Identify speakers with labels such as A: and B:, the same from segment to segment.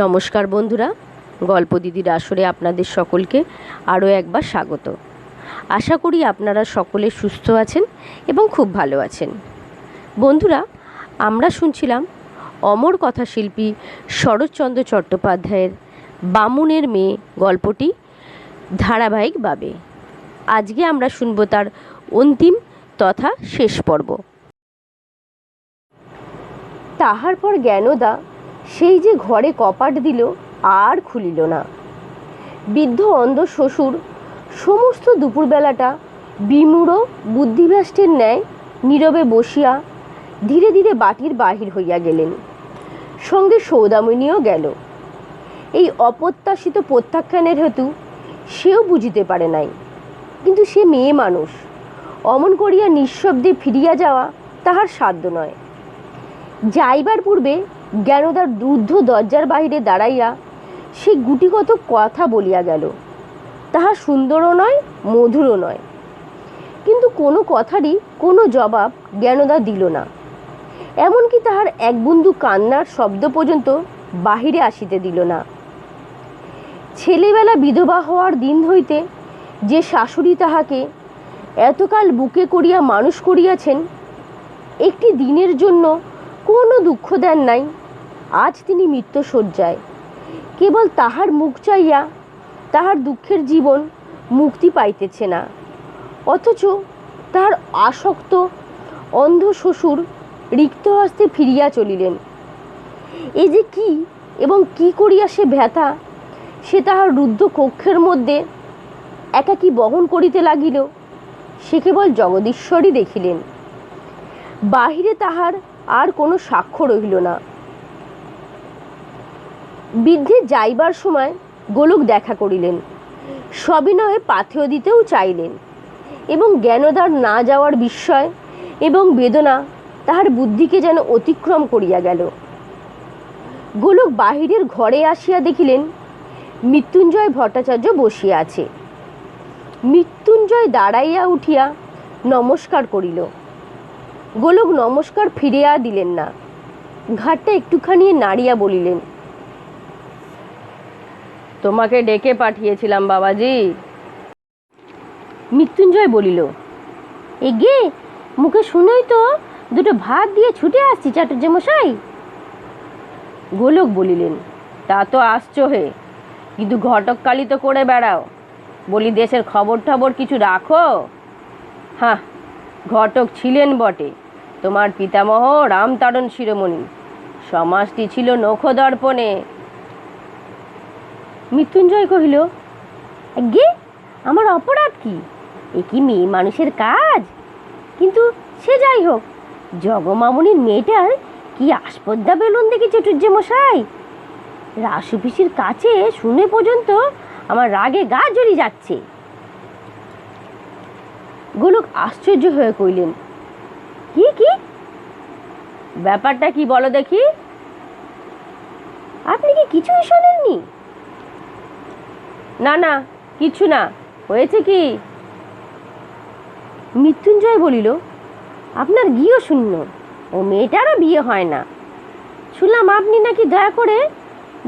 A: নমস্কার বন্ধুরা, গল্প দিদির আসরে আপনাদের সকলকে আরও একবার স্বাগত। আশা করি আপনারা সকলে সুস্থ আছেন এবং খুব ভালো আছেন। বন্ধুরা, আমরা শুনছিলাম অমর কথাশিল্পী শরৎচন্দ্র চট্টোপাধ্যায়ের বামুনের মেয়ে গল্পটি ধারাবাহিকভাবে। আজকে আমরা শুনব তার অন্তিম তথা শেষ পর্ব। তাহার পর জ্ঞানদা সেই যে ঘরে কপাট দিল আর খুলিল না। বৃদ্ধ অন্ধ শ্বশুর সমস্ত দুপুরবেলাটা বিমূঢ় বুদ্ধিভ্রষ্টের ন্যায় নীরবে বসিয়া ধীরে ধীরে বাটির বাহির হইয়া গেলেন। সঙ্গে সৌদামিনীও গেল। এই অপ্রত্যাশিত প্রত্যাখ্যানের হেতু সেও বুঝিতে পারে নাই, কিন্তু সে মেয়ে মানুষ, অমন করিয়া নিঃশব্দে ফিরিয়া যাওয়া তাহার সাধ্য নয়। যাইবার পূর্বে জ্ঞানদার রুদ্ধ দরজার বাহিরে দাঁড়াইয়া সে গুটিগত কথা বলিয়া গেল। তাহা সুন্দরও নয়, মধুরও নয়, কিন্তু কোনো কথারই কোনো জবাব জ্ঞানদা দিল না। এমনকি তাহার এক বিন্দু কান্নার শব্দ পর্যন্ত বাহিরে আসিতে দিল না। ছেলেবেলা বিধবা হওয়ার দিন হইতে যে শাশুড়ি তাহাকে এতকাল বুকে করিয়া মানুষ করিয়াছেন, একটি দিনের জন্য কোনো দুঃখ দেন নাই, আজ তিনি মৃত্যুশয্যায়। কেবল তাহার মুখ চাইয়া তাহার দুঃখের জীবন মুক্তি পাইতেছে না। অথচ তাহার আসক্ত অন্ধ শ্বশুর রিক্ত হস্তে ফিরিয়া চলিলেন। এ যে কি এবং কি করিয়া সে ব্যথা সে তাহার রুদ্ধ কক্ষের মধ্যে একাকী বহন করিতে লাগিল, সে কেবল জগদীশ্বরই দেখিলেন। বাহিরে তাহার আর কোনো সাক্ষ্য রহিল না। বৃদ্ধে যাইবার সময় গোলক দেখা করিলেন, সবিনয়ে পাথেয় দিতেও চাইলেন, এবং জ্ঞানদার না যাওয়ার বিস্ময় এবং বেদনা তাহার বুদ্ধিকে যেন অতিক্রম করিয়া গেল। গোলক বাহিরের ঘরে আসিয়া দেখিলেন মৃত্যুঞ্জয় ভট্টাচার্য বসিয়া আছে। মৃত্যুঞ্জয় দাঁড়াইয়া উঠিয়া নমস্কার করিল। গোলক নমস্কার ফিরিয়া দিলেন না, ঘাটটা একটুখানি নাড়িয়া বলিলেন, তোমাকে ডেকে পাঠিয়েছিলাম বাবাজি। মৃত্যুঞ্জয় বলিল, এগে মুখে শুনোই তো দুটো ভাত দিয়ে ছুটে আসছি চাটুর্য মশাই। গোলক বলিলেন, তা তো আসছো হে, কিন্তু ঘটককালি তো করে বেড়াও, বলি দেশের খবর টবর কিছু রাখো। হ্যাঁ, ঘটক ছিলেন বটে, তোমার পিতামহ রামতারণ শিরোমণি, সমাজটি ছিল নখদর্পণে। মৃত্যুঞ্জয় কহিল, গে আমার অপরাধ কি? এ কি মেয়ে মানুষের কাজ? কিন্তু সে যাই হোক, জগমামনির মেয়েটার কি আস্পর্ধা বেলুন দেখি চটুর্য মশাই। রাসু পিসির কাছে শুনে পর্যন্ত আমার রাগে গা জ্বলি যাচ্ছে। গোলক আশ্চর্য হয়ে কইলেন, কি কি ব্যাপারটা কি বলো দেখি? আপনি কি কিছুই শোনেননি? না না, কিছু না, হয়েছে কি? মৃত্যুঞ্জয় বলিল, আপনার গৃহ শূন্য, ও মেয়েটারও বিয়ে হয় না। শুনলাম আপনি নাকি দয়া করে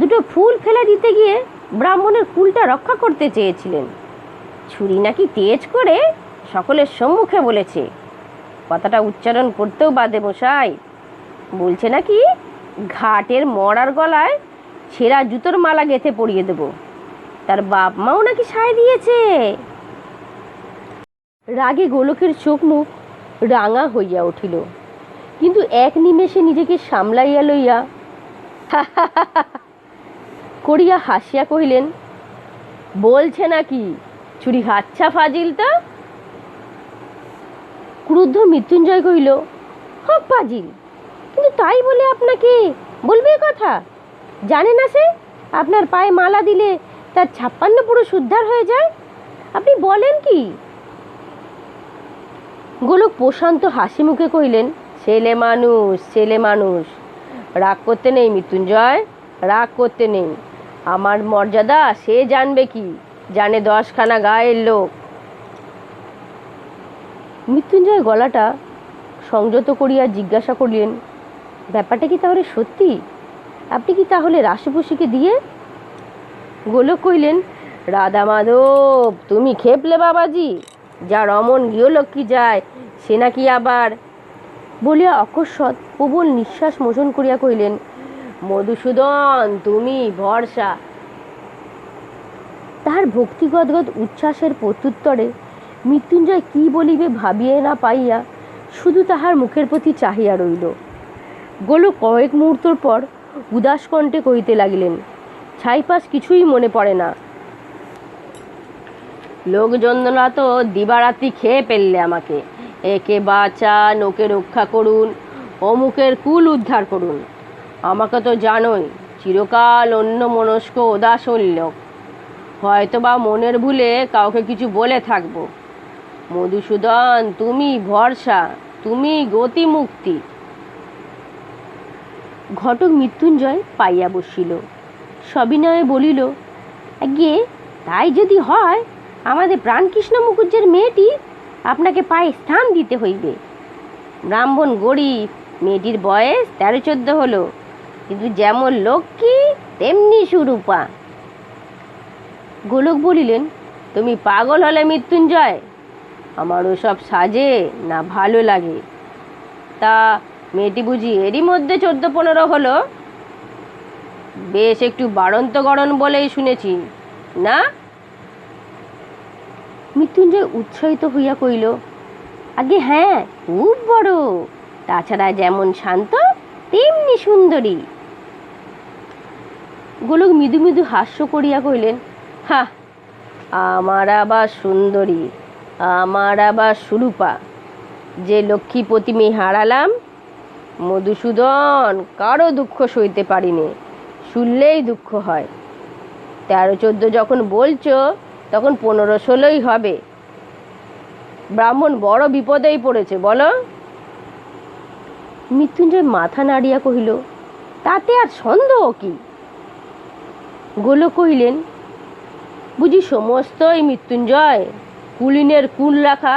A: দুটো ফুল ফেলে দিতে গিয়ে ব্রাহ্মণের কুলটা রক্ষা করতে চেয়েছিলেন। ছুরি নাকি তেজ করে সকলের সম্মুখে বলেছে, কথাটা উচ্চারণ করতেও বাদে মশাই। বলছে নাকি ঘাটের মরার গলায় ছেঁড়া জুতোর মালা গেঁথে পরিয়ে দেব। তার বাপ মাও নাকি সায় দিয়েছে। রাগে গোলকের চোখ মুখ রাঙা হইয়া উঠিল, কিন্তু এক নিমেষে নিজেকে সামলাইয়া লইয়া করিয়া হাসিয়া কহিলেন, বলছে নাকি চুরি হাচ্ছা ফাজিল তো? ক্রুদ্ধ মৃত্যুঞ্জয় কহিল, হোক ফাজিল, কিন্তু তাই বলে আপনাকে বলবে কথা? জানে না সে আপনার পায়ে মালা দিলে তার 56 পুরুষ উদ্ধার হয়ে যায়? আপনি বলেন কি? গোলক প্রশান্ত হাসি মুখে কহিলেন, ছেলে মানুষ, ছেলে মানুষ, রাগ করতে নেই মৃত্যুঞ্জয়, রাগ করতে নেই। আমার মর্যাদা সে জানবে কি, জানে 10খানা গায়ের লোক। মৃত্যুঞ্জয় গলাটা সংযত করিয়া জিজ্ঞাসা করিলেন, ব্যাপারটা কি তাহলে সত্যি? আপনি কি তাহলে রাশিপুষিকে দিয়ে? গোলক কইলেন, রাধা মাধব তুমি খেপলে বাবাজি, যার অমন গৃহলক্ষ্মী যায় সে নাকি আবার। বলিয়া অকস্মাৎ প্রবল নিঃশ্বাস মোচন করিয়া কইলেন, মধুসূদন তুমি ভরসা। তাহার ভক্তিগদগদ উচ্ছ্বাসের প্রত্যুত্তরে মৃত্যুঞ্জয় কি বলিবে ভাবিয়ে না পাইয়া শুধু তাহার মুখের প্রতি চাহিয়া রইল। গোলক কয়েক মুহূর্তর পর উদাস কণ্ঠে কহিতে লাগিলেন, ছাইপাশ কিছুই মনে পড়ে না। লোকজনরা তো দিবারাত্রি খেয়ে ফেললে আমাকে, একে বাঁচান, ওকে রক্ষা করুন, অমুকের কুল উদ্ধার করুন। আমাকে তো জানোই, চিরকাল অন্য মনস্ক উদাসীন লোক, হয়তোবা মনের ভুলে কাউকে কিছু বলে থাকবো। মধুসূদন তুমি ভরসা, তুমি গতি মুক্তি। ঘটক মৃত্যুঞ্জয় পাইয়া বসিল, সবিনয়ে বলিল, আগে তাই যদি হয় আমাদের প্রাণকৃষ্ণ মুখুজ্জের মেয়েটি আপনাকে পায়ে স্থান দিতে হইবে। ব্রাহ্মণ গরিব, মেয়েটির বয়স 13-14 হলো, কিন্তু যেমন লক্ষ্মী তেমনি সুরূপা। গোলক বলিলেন, তুমি পাগল হলে মৃত্যুঞ্জয়? আমার ওসব সাজে না ভালো লাগে। তা মেয়েটি বুঝি এরই মধ্যে 14-15 হলো? বেশ একটু বাড়ন্ত গড়ন বলেই শুনেছি, না? মৃত্যুঞ্জয় উৎসাহিত হইয়া কইল, আগে হ্যাঁ, খুব বড়, তাছাড়া যেমন শান্ত তেমনি সুন্দরী। গোলক মৃদু মৃদু হাস্য করিয়া কইলেন, হা, আমার আবার সুন্দরী, আমার আবার সুরূপা, যে লক্ষ্মীপতি মেয়ে হারালাম। মধুসূদন কারো দুঃখ সইতে পারিনি, শুনলেই দুঃখ হয়। 13-14 যখন বলছো তখন 15-16ই হবে। ব্রাহ্মণ বড় বিপদেই পড়েছে, বলো। মৃত্যুঞ্জয় মাথা নাড়িয়া কহিল, তাতে আর সন্দেহ কি? গোলক কহিলেন, বুঝি সমস্তই মৃত্যুঞ্জয় কুলীনের কুল রাখা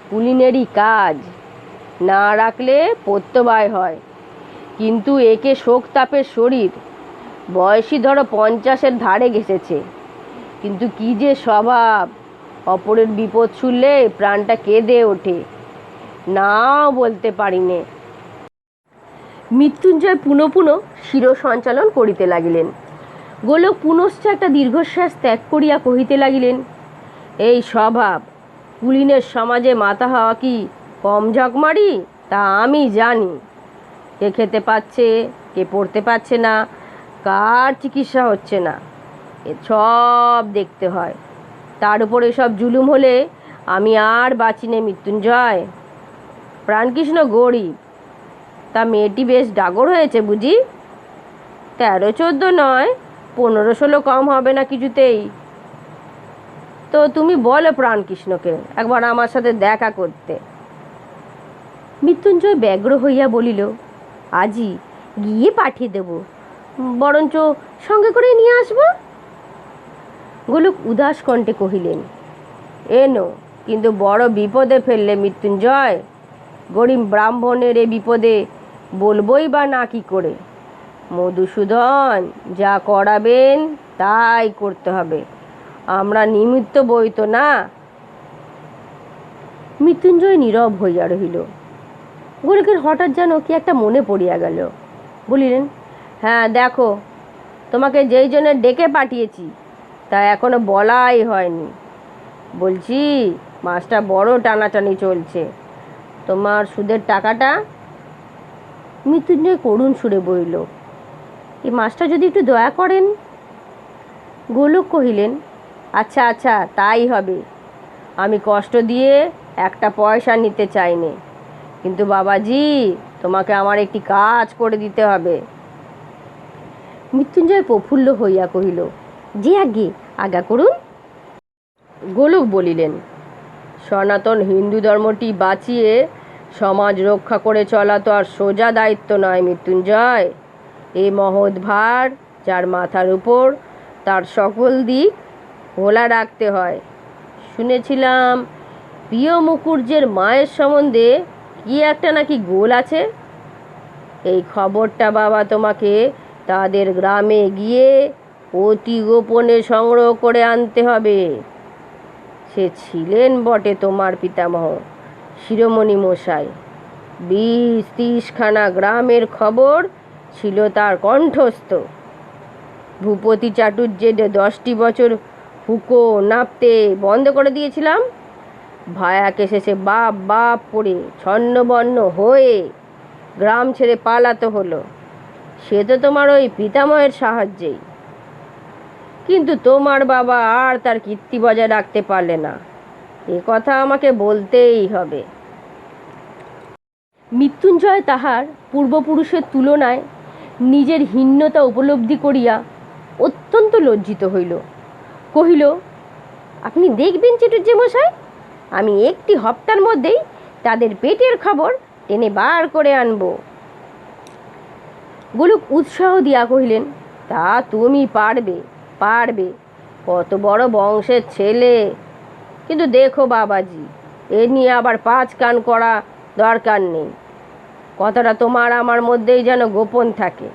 A: কুলীনেরই কাজ, না রাখলে প্রত্যবায় হয়। কিন্তু একে শোক তাপের শরীর, বয়সী ধরো 50-এর ধারে ঘেঁষেছে, কিন্তু কি যে স্বভাব, অপরের বিপদ শুনলে প্রাণটা কেঁদে ওঠে, নাও বলতে পারি নে। মৃত্যুঞ্জয় পুনঃ পুনঃ শিরসঞ্চালন করিতে লাগিলেন। গোলক পুনশ্চ একটা দীর্ঘশ্বাস ত্যাগ করিয়া কহিতে লাগিলেন, এই স্বভাব কুলীনের সমাজে মাথা হওয়া কি কম ঝকমারি তা আমি জানি। কে খেতে পাচ্ছে, কে পড়তে পারছে না, কার চিকিৎসা হচ্ছে না, এ সব দেখতে হয়। তার উপরে সব জুলুম হলে আমি আর বাঁচি নে মৃত্যুঞ্জয়। প্রাণকৃষ্ণ গরিব, তা মেয়েটি বেশ ডাগর হয়েছে বুঝি। 13-14 নয়, 15-16 কম হবে না কিছুতেই। তো তুমি বলো প্রাণকৃষ্ণকে একবার আমার সাথে দেখা করতে। মৃত্যুঞ্জয় ব্যগ্র হইয়া বলিল, আজই গিয়ে পাঠিয়ে দেব, বরঞ্চ সঙ্গে করে নিয়ে আসব। গোলক উদাস কণ্ঠে কহিলেন, এনো, কিন্তু বড় বিপদে ফেললে মৃত্যুঞ্জয়। গরিব ব্রাহ্মণের এ বিপদে বলবই বা না কি করে। মধুসূদন যা করাবেন তাই করতে হবে, আমরা নিমিত্ত বই তো না। মৃত্যুঞ্জয় নীরব হইয়া রহিল। গোলকের হঠাৎ যেন কি একটা মনে পড়িয়া গেল। বলিলেন, হ্যাঁ দেখো, তোমাকে যেই জন্য ডেকে পাঠিয়েছি তা এখনো বলাই হয়নি। বলছি, মাসটা বড় টানাটানি চলছে, তোমার সুদের টাকাটা। মৃত্যুঞ্জয় করুণ সুরে বলিল, এই মাসটা যদি একটু দয়া করেন। গোলক কহিলেন, আচ্ছা আচ্ছা, তাই হবে। আমি কষ্ট দিয়ে একটা পয়সা নিতে চাইনি, কিন্তু বাবাজি তোমাকে আমার একটি কাজ করে দিতে হবে। মৃত্যুঞ্জয় প্রফুল্ল হইয়া কহিল, যে আগে আগা করুন। গোলক বলিলেন, সনাতন হিন্দু ধর্মটি বাঁচিয়ে সমাজ রক্ষা করে চলা তো আর সোজা দায়িত্ব নয় মৃত্যুঞ্জয়। এই মহৎ ভার যার মাথার উপর, তার সকল দিক খোলা রাখতে হয়। শুনেছিলাম প্রিয় মুখুজ্জের মায়ের সম্বন্ধে কি একটা নাকি গোল আছে। এই খবরটা বাবা তোমাকে তাদের গ্রামে গিয়ে অতি গোপনে সংগ্রহ করে আনতে হবে। সে ছিলেন বটে তোমার পিতামহ শিরোমণি মশাই, 20-30খানা গ্রামের খবর ছিল তার কণ্ঠস্থ। ভূপতি চাটুর্যের 10টি বছর হুঁকো নাপতে বন্ধ করে দিয়েছিলাম। ভায়াকে শেষে বাপ বাপ করে ছন্নবন্ন হয়ে গ্রাম ছেড়ে পালাতে হলো। সে তো তোমার ওই পিতামহের সাহায্যেই। কিন্তু তোমার বাবা আর তার কীর্তি বজায় রাখতে পারলে না, এ কথা আমাকে বলতেই হবে। মৃত্যুঞ্জয় তাহার পূর্বপুরুষের তুলনায় নিজের হীনতা উপলব্ধি করিয়া অত্যন্ত লজ্জিত হইল। কহিল, আপনি দেখবেন চাটুর্যে মশাই, আমি একটি হপ্তার মধ্যেই তাদের পেটের খবর টেনে বার করে আনব। গোলক উৎসাহ দিয়া কহিলেন, তা তুমি পারবে পারবে, কত বড় বংশের ছেলে। কিন্তু দেখো বাবাজি, এ নিয়ে আবার পাঁচ কান করা দরকার নেই। কথাটা তোমার আমার মধ্যেই যেন গোপন থাকে।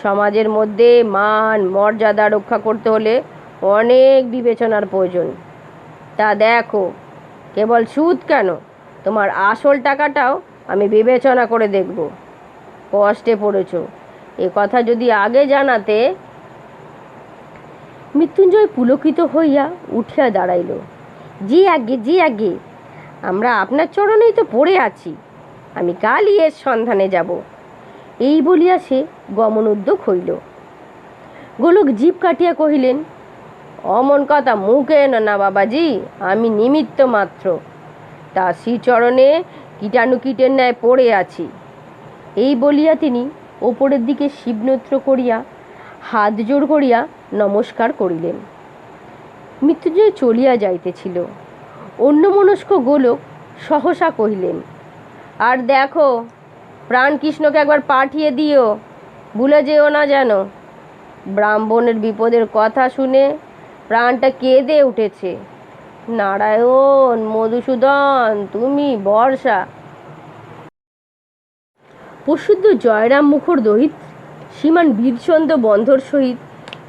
A: সমাজের মধ্যে মান মর্যাদা রক্ষা করতে হলে অনেক বিবেচনার প্রয়োজন। তা দেখো, কেবল সুদ কেন, তোমার আসল টাকাটাও আমি বিবেচনা করে দেখব। কষ্টে পড়েছ, এ কথা যদি আগে জানাতে। মৃত্যুঞ্জয় পুলকিত হইয়া উঠিয়া দাঁড়াইল। জি আজ্ঞে, জি আজ্ঞে, আমরা আপনার চরণেই তো পড়ে আছি। আমি কালই এর সন্ধানে যাব। এই বলিয়া সে গমনোদ্যোগ হইল। গোলক জিভ কাটিয়া কহিলেন, অমন কথা মুখে এনো না বাবাজি, আমি নিমিত্ত মাত্র। তা শ্রীচরণে কীটাণুকীটের ন্যায় পড়ে আছি। এই বলিয়া তিনি ওপরের দিকে শিবনেত্র করিয়া হাত জোড় করিয়া নমস্কার করিলেন। মৃত্যুঞ্জয় চলিয়া যাইতেছিল। অন্যমনস্ক গোলক সহসা কহিলেন, আর দেখো, প্রাণকৃষ্ণকে একবার পাঠিয়ে দিও, ভুলে যেও না যেন। ব্রাহ্মণের বিপদের কথা শুনে প্রাণটা কেঁদে উঠেছে। নারায়ণ, মধুসূদন, তুমি বর্ষা। প্রসিদ্ধ জয়রাম মুখর দহিত শ্রীমান বীরচন্দ্র বন্ধর সহিত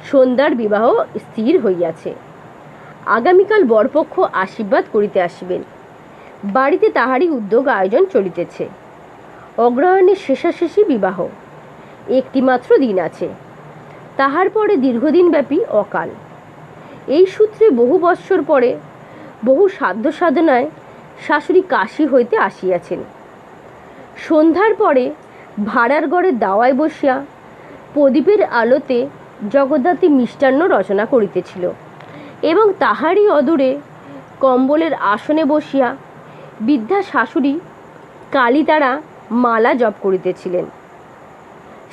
A: সন্ধ্যার বিবাহ স্থির হইয়াছে। আগামীকাল বরপক্ষ আশীর্বাদ করিতে আসিবেন। বাড়িতে তাহারই উদ্যোগ আয়োজন চলিতেছে। অগ্রহায়ণের শেষাশেষি বিবাহ। একটিমাত্র দিন আছে, তাহার পরে দীর্ঘদিনব্যাপী অকাল। এই সূত্রে বহু বৎসর পরে বহু সাধ্য সাধনায় শাশুড়ি কাশী হইতে আসিয়াছেন। সন্ধ্যার পরে ভাড়ার ঘরে দাওয়ায় বসিয়া প্রদীপের আলোতে জগদ্ধাত্রী মিষ্টান্ন রচনা করিতেছিল এবং তাহারই অদূরে কম্বলের আসনে বসিয়া বৃদ্ধা শাশুড়ি কালীতারা মালা জপ করিতেছিলেন।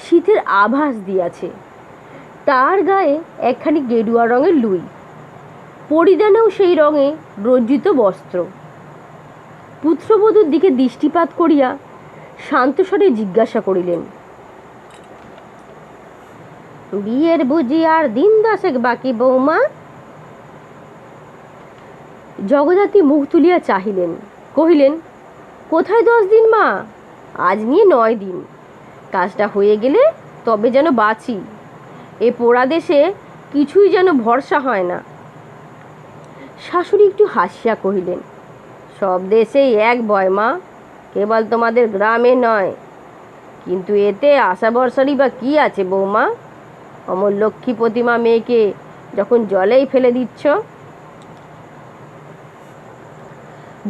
A: শীতের আভাস দিয়াছে। তার গায়ে একখানি গেরুয়া রঙের লুই, পরিধানেও সেই রঙে রঞ্জিত বস্ত্র। পুত্রবধূর দিকে দৃষ্টিপাত করিয়া শান্তস্বরে জিজ্ঞাসা করিলেন, বিয়ের বুঝি আর দিন 10 বাকি বৌমা? জগদ্ধাত্রী মুখ তুলিয়া চাহিলেন, কহিলেন, কোথায় 10 দিন মা, আজ নিয়ে 9 দিন। কাজটা হয়ে গেলে তবে যেন বাঁচি। এ পোড়া দেশে কিছুই যেন ভরসা হয় না। শাশুড়ি একটু হাসিয়া কহিলেন, সব দেশেই এক ভয় মা, কেবল তোমাদের গ্রামে নয়। কিন্তু এতে আশা ভরসারই বা কি আছে বৌমা? অমর লক্ষ্মী প্রতিমা মেয়েকে যখন জলেই ফেলে দিচ্ছ।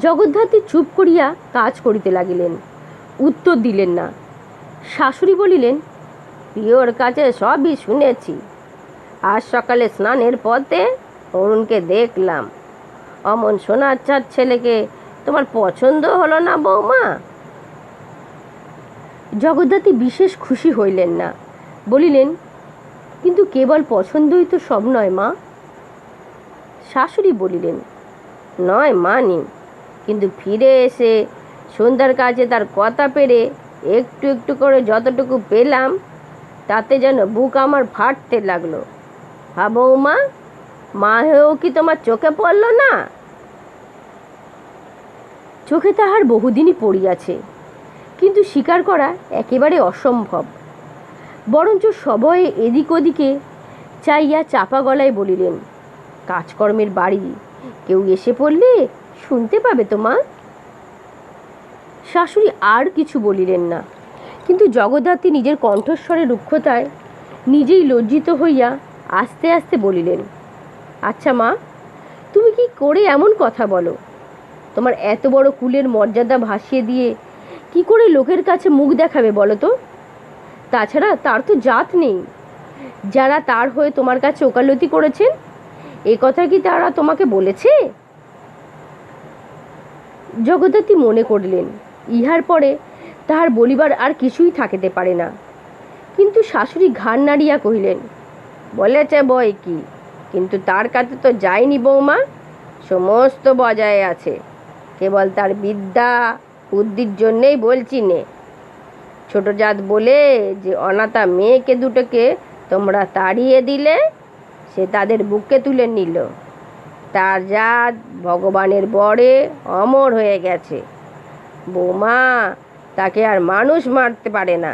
A: জগদ্ধাত্রী চুপ করিয়া কাজ করিতে লাগিলেন, উত্তর দিলেন না। শাশুড়ি বলিলেন, প্রিয়র কাছে সবই শুনেছি। আজ সকালে স্নানের পথে অরুণকে দেখলাম। অমন সোনার চাঁদ ছেলেকে তোমার পছন্দ হলো না বৌমা? জগদ্ধাত্রী বিশেষ খুশি হইলেন না, বলিলেন, কিন্তু কেবল পছন্দই তো সব নয় মা। শাশুড়ি বলিলেন, নয় মানি, কিন্তু ফিরে এসে সন্ধ্যার কাছে তার কথা পেরে একটু একটু করে যতটুকু পেলাম, তাতে যেন বুক আমার ফাটতে লাগলো। হা বৌমা, মা হয়েও কি তোমার চোখে পড়ল না? চোখে তাহার বহুদিনই পড়িয়াছে, কিন্তু স্বীকার করা একেবারে অসম্ভব। বরঞ্চ সভয়ে এদিক ওদিকে চাইয়া চাপা গলায় বলিলেন, কাজকর্মের বাড়ি, কেউ এসে পড়লে শুনতে পাবে তো মা। শাশুড়ি আর কিছু বলিলেন না, কিন্তু জগদ্ধাত্রী নিজের কণ্ঠস্বরের রুক্ষতায় নিজেই লজ্জিত হইয়া আস্তে আস্তে বলিলেন, আচ্ছা মা, তুমি কি করে এমন কথা বলো? তোমার এত বড় কুলের মর্যাদা ভাসিয়ে দিয়ে কি করে লোকের কাছে মুখ দেখাবে বলো তো? তাছাড়া তার তো জাত নেই। যারা তার হয়ে তোমার কাছে ওকালতি করেছেন, এ কথা কি তারা তোমাকে বলেছে? জগদ্ধাত্রী মনে করিলেন ইহার পরে তাহার বলিবার আর কিছুই থাকিতে পারে না, কিন্তু শাশুড়ি ঘাড় নাড়িয়া কহিলেন, বলেছে বই কি, কিন্তু তার কাছে তো যায়নি বৌমা, সমস্ত বজায় আছে, কেবল তার বিদ্যা বুদ্ধির জন্যেই বলছি নে। ছোট জাত বলে যে অনাথা মেয়েকে দুটোকে তোমরা তাড়িয়ে দিলে, সে তাদের বুকে তুলে নিল। তার জাত ভগবানের বরে অমর হয়ে গেছে বৌমা, তাকে আর মানুষ মারতে পারে না।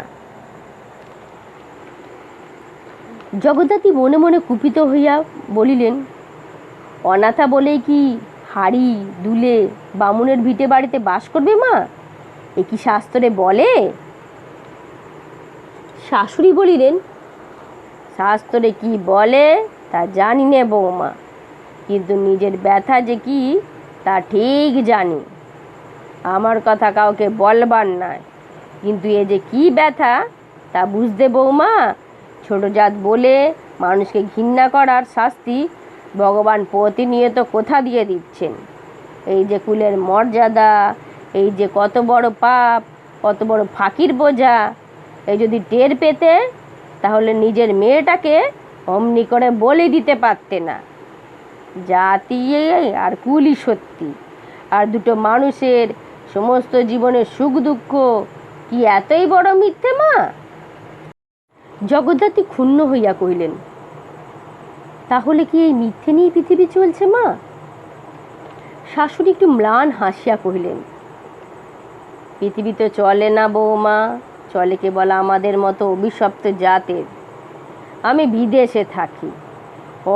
A: জগদ্ধাত্রী মনে মনে কুপিত হইয়া বলিলেন, অনাথা বলেই কি হাড়ি দুলে বামুনের ভিটে বাড়িতে বাস করবে মা? এ কি শাস্ত্রে বলে? শাশুড়ি বলিলেন, শাস্ত্রে কি বলে তা জানি নে বৌমা, কিন্তু নিজের ব্যথা যে কি তা ঠিক জানি। আমার কথা কাউকে বলবার নয়, কিন্তু এ যে কি ব্যথা তা বুঝতে বৌমা। ছোট জাত বলে মানুষকে ঘৃণা করার শাস্তি ভগবান প্রতিনিয়ত কোথা দিয়ে দিচ্ছেন। এই যে কুলের মর্যাদা, এই যে কত বড় পাপ, কত বড় ফাঁকির বোঝা, এই যদি টের পেতে তাহলে নিজের মেয়েটাকে অমনি করে বলে দিতে পারতে না। জাতি আর কুলই সত্যি, আর দুটো মানুষের সমস্ত জীবনের সুখ দুঃখ কি এতই বড় মিথ্যে মা? জগদ্ধাত্রী ক্ষুণ্ণ হইয়া কহিলেন, তাহলে কি এই মিথ্যে নিয়ে পৃথিবী চলছে মা? শাশুড়ি একটু ম্লান হাসিয়া কহিলেন, পৃথিবী তো চলে না বৌমা, চলে কেবল আমাদের মতো অভিশপ্ত জাতের। আমি বিদেশে থাকি,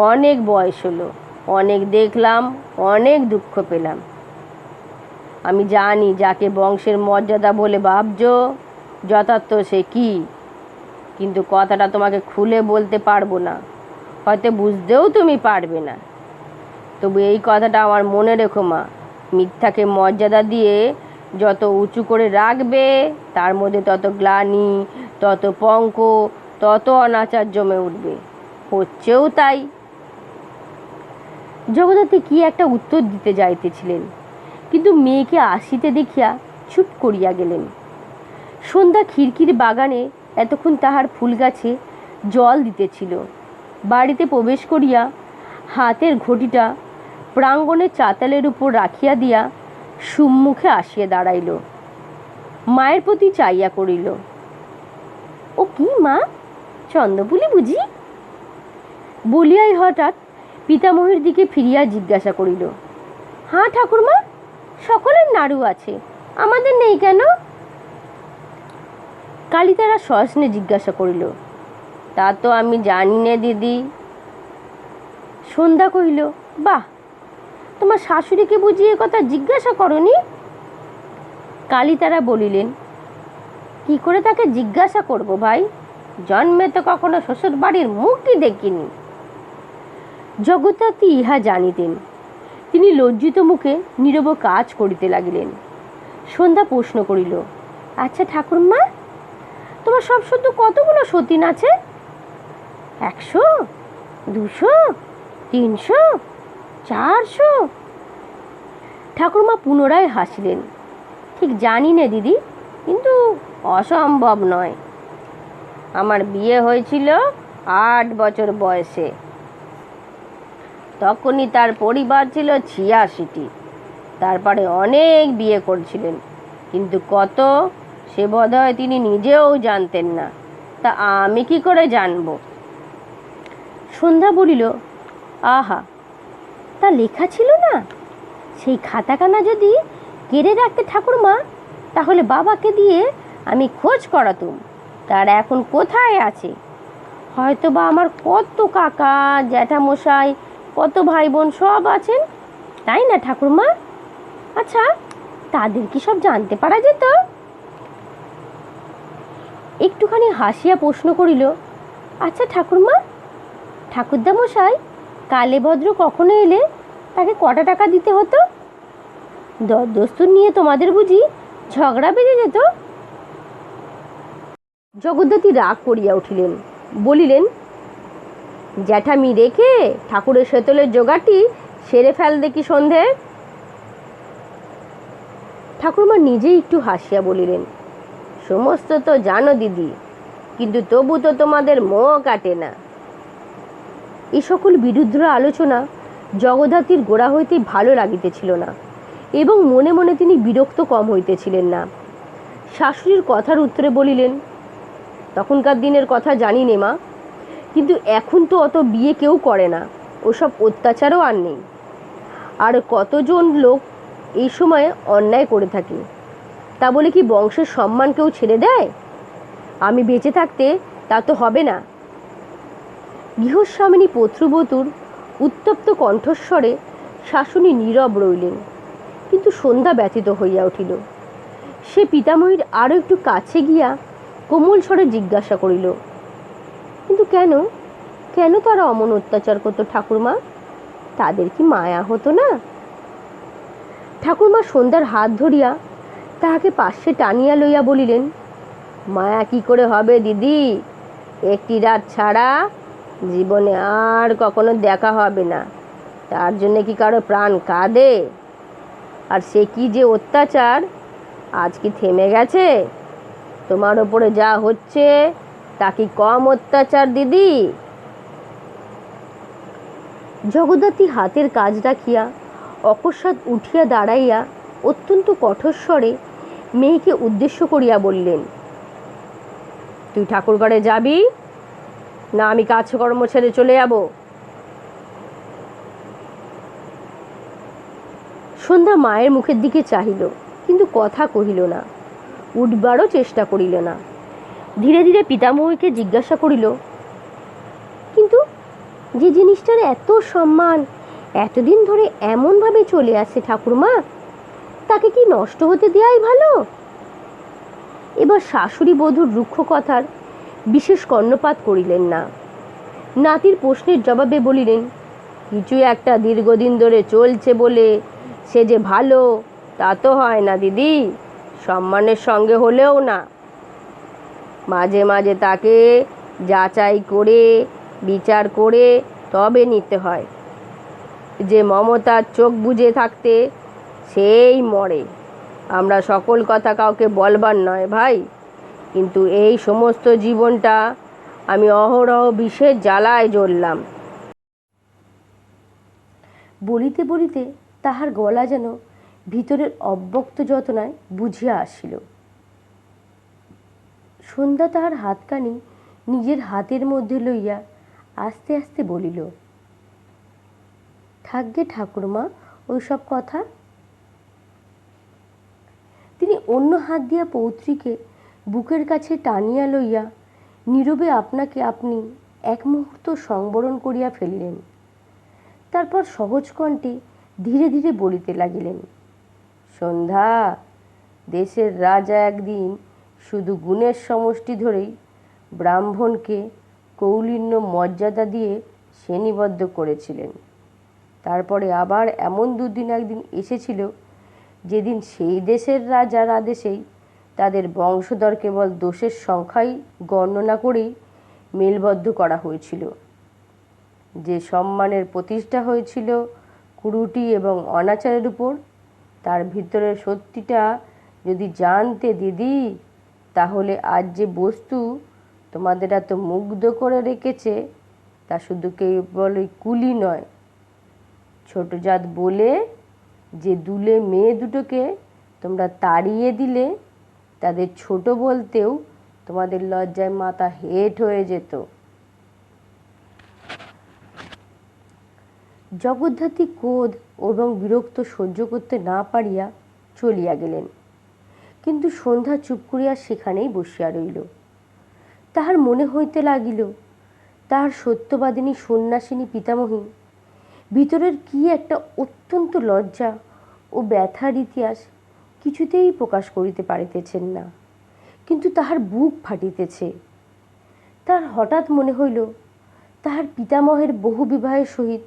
A: অনেক বয়স হলো, অনেক দেখলাম, অনেক দুঃখ পেলাম। আমি জানি যাকে বংশের মর্যাদা বলে ভাবছ যথার্থ সে কি, কিন্তু কথাটা তোমাকে খুলে বলতে পারবো না, হয়তো বুঝতেও তুমি পারবে না। তবু এই কথাটা আমার মনে রেখো মা, মিথ্যাকে মর্যাদা দিয়ে যত উঁচু করে রাখবে তার মধ্যে তত গ্লানি, তত পঙ্ক, তত অনাচার জমে উঠবে। হচ্ছেও তাই। জগদ্ধাত্রী কি একটা উত্তর দিতে যাইতেছিলেন, কিন্তু মেয়েকে আসিতে দেখিয়া চুপ করিয়া গেলেন। সন্ধ্যা খিড়কির বাগানে এতক্ষণ তাহার ফুল গাছে জল দিতেছিল। বাড়িতে প্রবেশ করিয়া হাতের ঘটিটা প্রাঙ্গণের চাতালের উপর রাখিয়া দিয়া সম্মুখে আসিয়া দাঁড়াইল। মায়ের প্রতি চাইয়া করিল, ও কি মা, চন্দ্রপুলি বুঝি? বলিয়াই হঠাৎ পিতামহীর দিকে ফিরিয়া জিজ্ঞাসা করিল, হ্যাঁ ঠাকুরমা, সকলের নাড়ু আছে, আমাদের নেই কেন? কালীতারা সস্নে জিজ্ঞাসা করিল, তা তো আমি জানি নে দিদি। সন্ধ্যা কহিল, বাহ, তোমার শাশুড়িকে বুঝিয়ে কথা জিজ্ঞাসা করনি? কালীতারা বলিলেন, কি করে তাকে জিজ্ঞাসা করব ভাই, জন্মে তো কখনো শ্বশুর বাড়ির মুখই দেখিনি। জগদ্ধাত্রী ইহা জানিতেন। তিনি লজ্জিত মুখে নীরব কাজ করিতে লাগিলেন। সন্ধ্যা প্রশ্ন করিল, আচ্ছা ঠাকুরমা, তোমার সব শুদ্ধ কতগুলো সতীন আছে? 100, 200, 300, 400? ঠাকুরমা পুনরায় হাসিলেন, ঠিক জানি না দিদি, কিন্তু অসম্ভব নয়। আমার বিয়ে হয়েছিল 8 বছর বয়সে, তখনই তার পরিবার ছিল 86টি। তারপরে অনেক বিয়ে করছিলেন, কিন্তু কত সে বোধহয় তিনি নিজেও জানতেন না, তা আমি কি করে জানব? সন্ধ্যা বলিল, আহা, তা লেখা ছিল না? সেই খাতাখানা যদি কেড়ে রাখতে ঠাকুরমা, তাহলে বাবাকে দিয়ে আমি খোঁজ করাতুম, তারা এখন কোথায় আছে? হয়তো বা আমার কত কাকা জ্যাঠামশাই, কত ভাই বোন সব আছেন, তাই না ঠাকুরমা? আচ্ছা, তাদের কি সব জানতে পারা যেত? একটুখানি হাসিয়া প্রশ্ন করিল, আচ্ছা ঠাকুরমা, ঠাকুরদা মশাই কালে ভদ্র কখনো এলে তাকে কটা টাকা দিতে হতো? দরদস্তুর নিয়ে তোমাদের বুঝি ঝগড়া বেজে যেত? জগদ্ধাত্রী রাগ করিয়া উঠিলেন, বলিলেন, জ্যাঠামি রেখে ঠাকুরের সেতলের জোগাড়টি সেরে ফেল দেখি সন্ধে। ঠাকুরমা নিজেই একটু হাসিয়া বলিলেন, সমস্ত তো জানো দিদি, কিন্তু তবু তো তোমাদের মোহ কাটে না। এই সকল বিরুদ্ধ আলোচনা জগদ্ধাত্রীর গোড়া হইতেই ভালো লাগিতেছিল না, এবং মনে মনে তিনি বিরক্ত কম হইতেছিলেন না। শাশুড়ির কথার উত্তরে বলিলেন, তখনকার দিনের কথা জানি নে মা, কিন্তু এখন তো অত বিয়ে কেউ করে না, ওসব অত্যাচারও আর নেই। আর কতজন লোক এই সময়ে অন্যায় করে থাকে, তা বলে কি বংশের সম্মান কেউ ছেড়ে দেয়? আমি বেঁচে থাকতে তা তো হবে না। গৃহস্বামিনী পত্রবধূর উত্তপ্ত কণ্ঠস্বরে শাশুড়ি নীরব রইলেন, কিন্তু সন্ধ্যা ব্যথিত হইয়া উঠিল। সে পিতামহীর আরও একটু কাছে গিয়া কোমল স্বরে জিজ্ঞাসা করিল, কিন্তু কেন কেন তারা অমন অত্যাচার করতো ঠাকুরমা? তাদের কি মায়া হতো না? ঠাকুরমা সন্ধ্যার হাত ধরিয়া তাহাকে পাশে টানিয়া লইয়া বলিলেন, মায়া কি করে হবে দিদি? একটি রাত ছাড়া জীবনে আর কখনো দেখা হবে না, তার জন্য কি কারো প্রাণ কাঁদে? আর সে কি যে অত্যাচার, আজ কি থেমে গেছে? তোমার ওপরে যা হচ্ছে তা কি কম অত্যাচার দিদি? জগদ্ধাত্রী হাতের কাজ রাখিয়া অকস্মাৎ উঠিয়া দাঁড়াইয়া অত্যন্ত কঠোর স্বরে মেয়েকে উদ্দেশ্য করিয়া বললেন, তুই ঠাকুরঘরে যাবি না আমি কাজকর্ম ছেড়ে চলে যাব? সন্ধ্যা মায়ের মুখের দিকে চাহিল, কিন্তু কথা কহিল না, উঠবারও চেষ্টা করিল না। ধীরে ধীরে পিতামহীকে জিজ্ঞাসা করিল, কিন্তু যে জিনিসটার এত সম্মান এতদিন ধরে এমনভাবে চলে আসছে ঠাকুরমা, তাকে কি নষ্ট হতে দেওয়াই ভালো? এবার শাশুড়ি বধূর রুক্ষ কথার বিশেষ কর্ণপাত করিলেন না। নাতির প্রশ্নের জবাবে বলিলেন, কিছু একটা দীর্ঘদিন ধরে চলছে বলে সে যে ভালো তা তো হয় না দিদি, সম্মানের সঙ্গে হলেও না। মাঝে মাঝে তাকে যাচাই করে বিচার করে তবে নিতে হয়। যে মমতার চোখ বুজে থাকতে সেই মরে। আমরা সকল কথা কাউকে বলবার নয় ভাই, কিন্তু এই সমস্ত জীবনটা আমি অহরহ বিষের জ্বালায় জ্বললাম। বলিতে বলিতে তাহার গলা যেন ভিতরের অব্যক্ত যতনায় বুঝিয়া আসিল। সন্ধ্যা তাহার হাতখানি নিজের হাতের মধ্যে লইয়া আস্তে আস্তে বলিল, থাকবে ঠাকুরমা ওইসব কথা। তিনি অন্য হাত দিয়া পৌত্রীকে বুকের কাছে টানিয়া লইয়া নীরবে আপনাকে আপনি এক মুহূর্ত সংবরণ করিয়া ফেলিলেন। তারপর সহজ কণ্ঠে ধীরে ধীরে বলিতে লাগিলেন, সন্ধ্যা, দেশের রাজা একদিন শুধু গুণের সমষ্টি ধরেই ব্রাহ্মণকে কৌলিন্য মর্যাদা দিয়ে শ্রেণীবদ্ধ করেছিলেন। তারপরে আবার এমন দুদিন একদিন এসেছিল যেদিন সেই দেশের রাজার আদেশেই তাদের বংশধর কেবল দোষের সংখ্যাই গণনা করেই মেলবদ্ধ করা হয়েছিল। যে সম্মানের প্রতিষ্ঠা হয়েছিল কুরুটি এবং অনাচারের উপর, তার ভিতরের সত্যিটা যদি জানতে দিদি, তাহলে আজ যে বস্তু তোমাদের এত মুগ্ধ করে রেখেছে তা শুধু কেবল ওই কুলি নয়, ছোট জাত বলে যে দুলে মেয়ে দুটোকে তোমরা তাড়িয়ে দিলে, তাদের ছোট বলতেও তোমাদের লজ্জায় মাথা হেঁট হয়ে যেত। জগদ্ধাত্রী ক্রোধ এবং বিরক্ত সহ্য করতে না পারিয়া চলিয়া গেলেন, কিন্তু সন্ধ্যা চুপ করিয়া সেখানেই বসিয়া রইল। তাহার মনে হইতে লাগিল তাহার সত্যবাদিনী সন্ন্যাসিনী পিতামহী ভিতরের কি একটা অত্যন্ত লজ্জা ও ব্যথার ইতিহাস কিছুতেই প্রকাশ করিতে পারিতেছেন না, কিন্তু তাহার বুক ফাটিতেছে। তার হঠাৎ মনে হইল তাহার পিতামহের বহু বিবাহের সহিত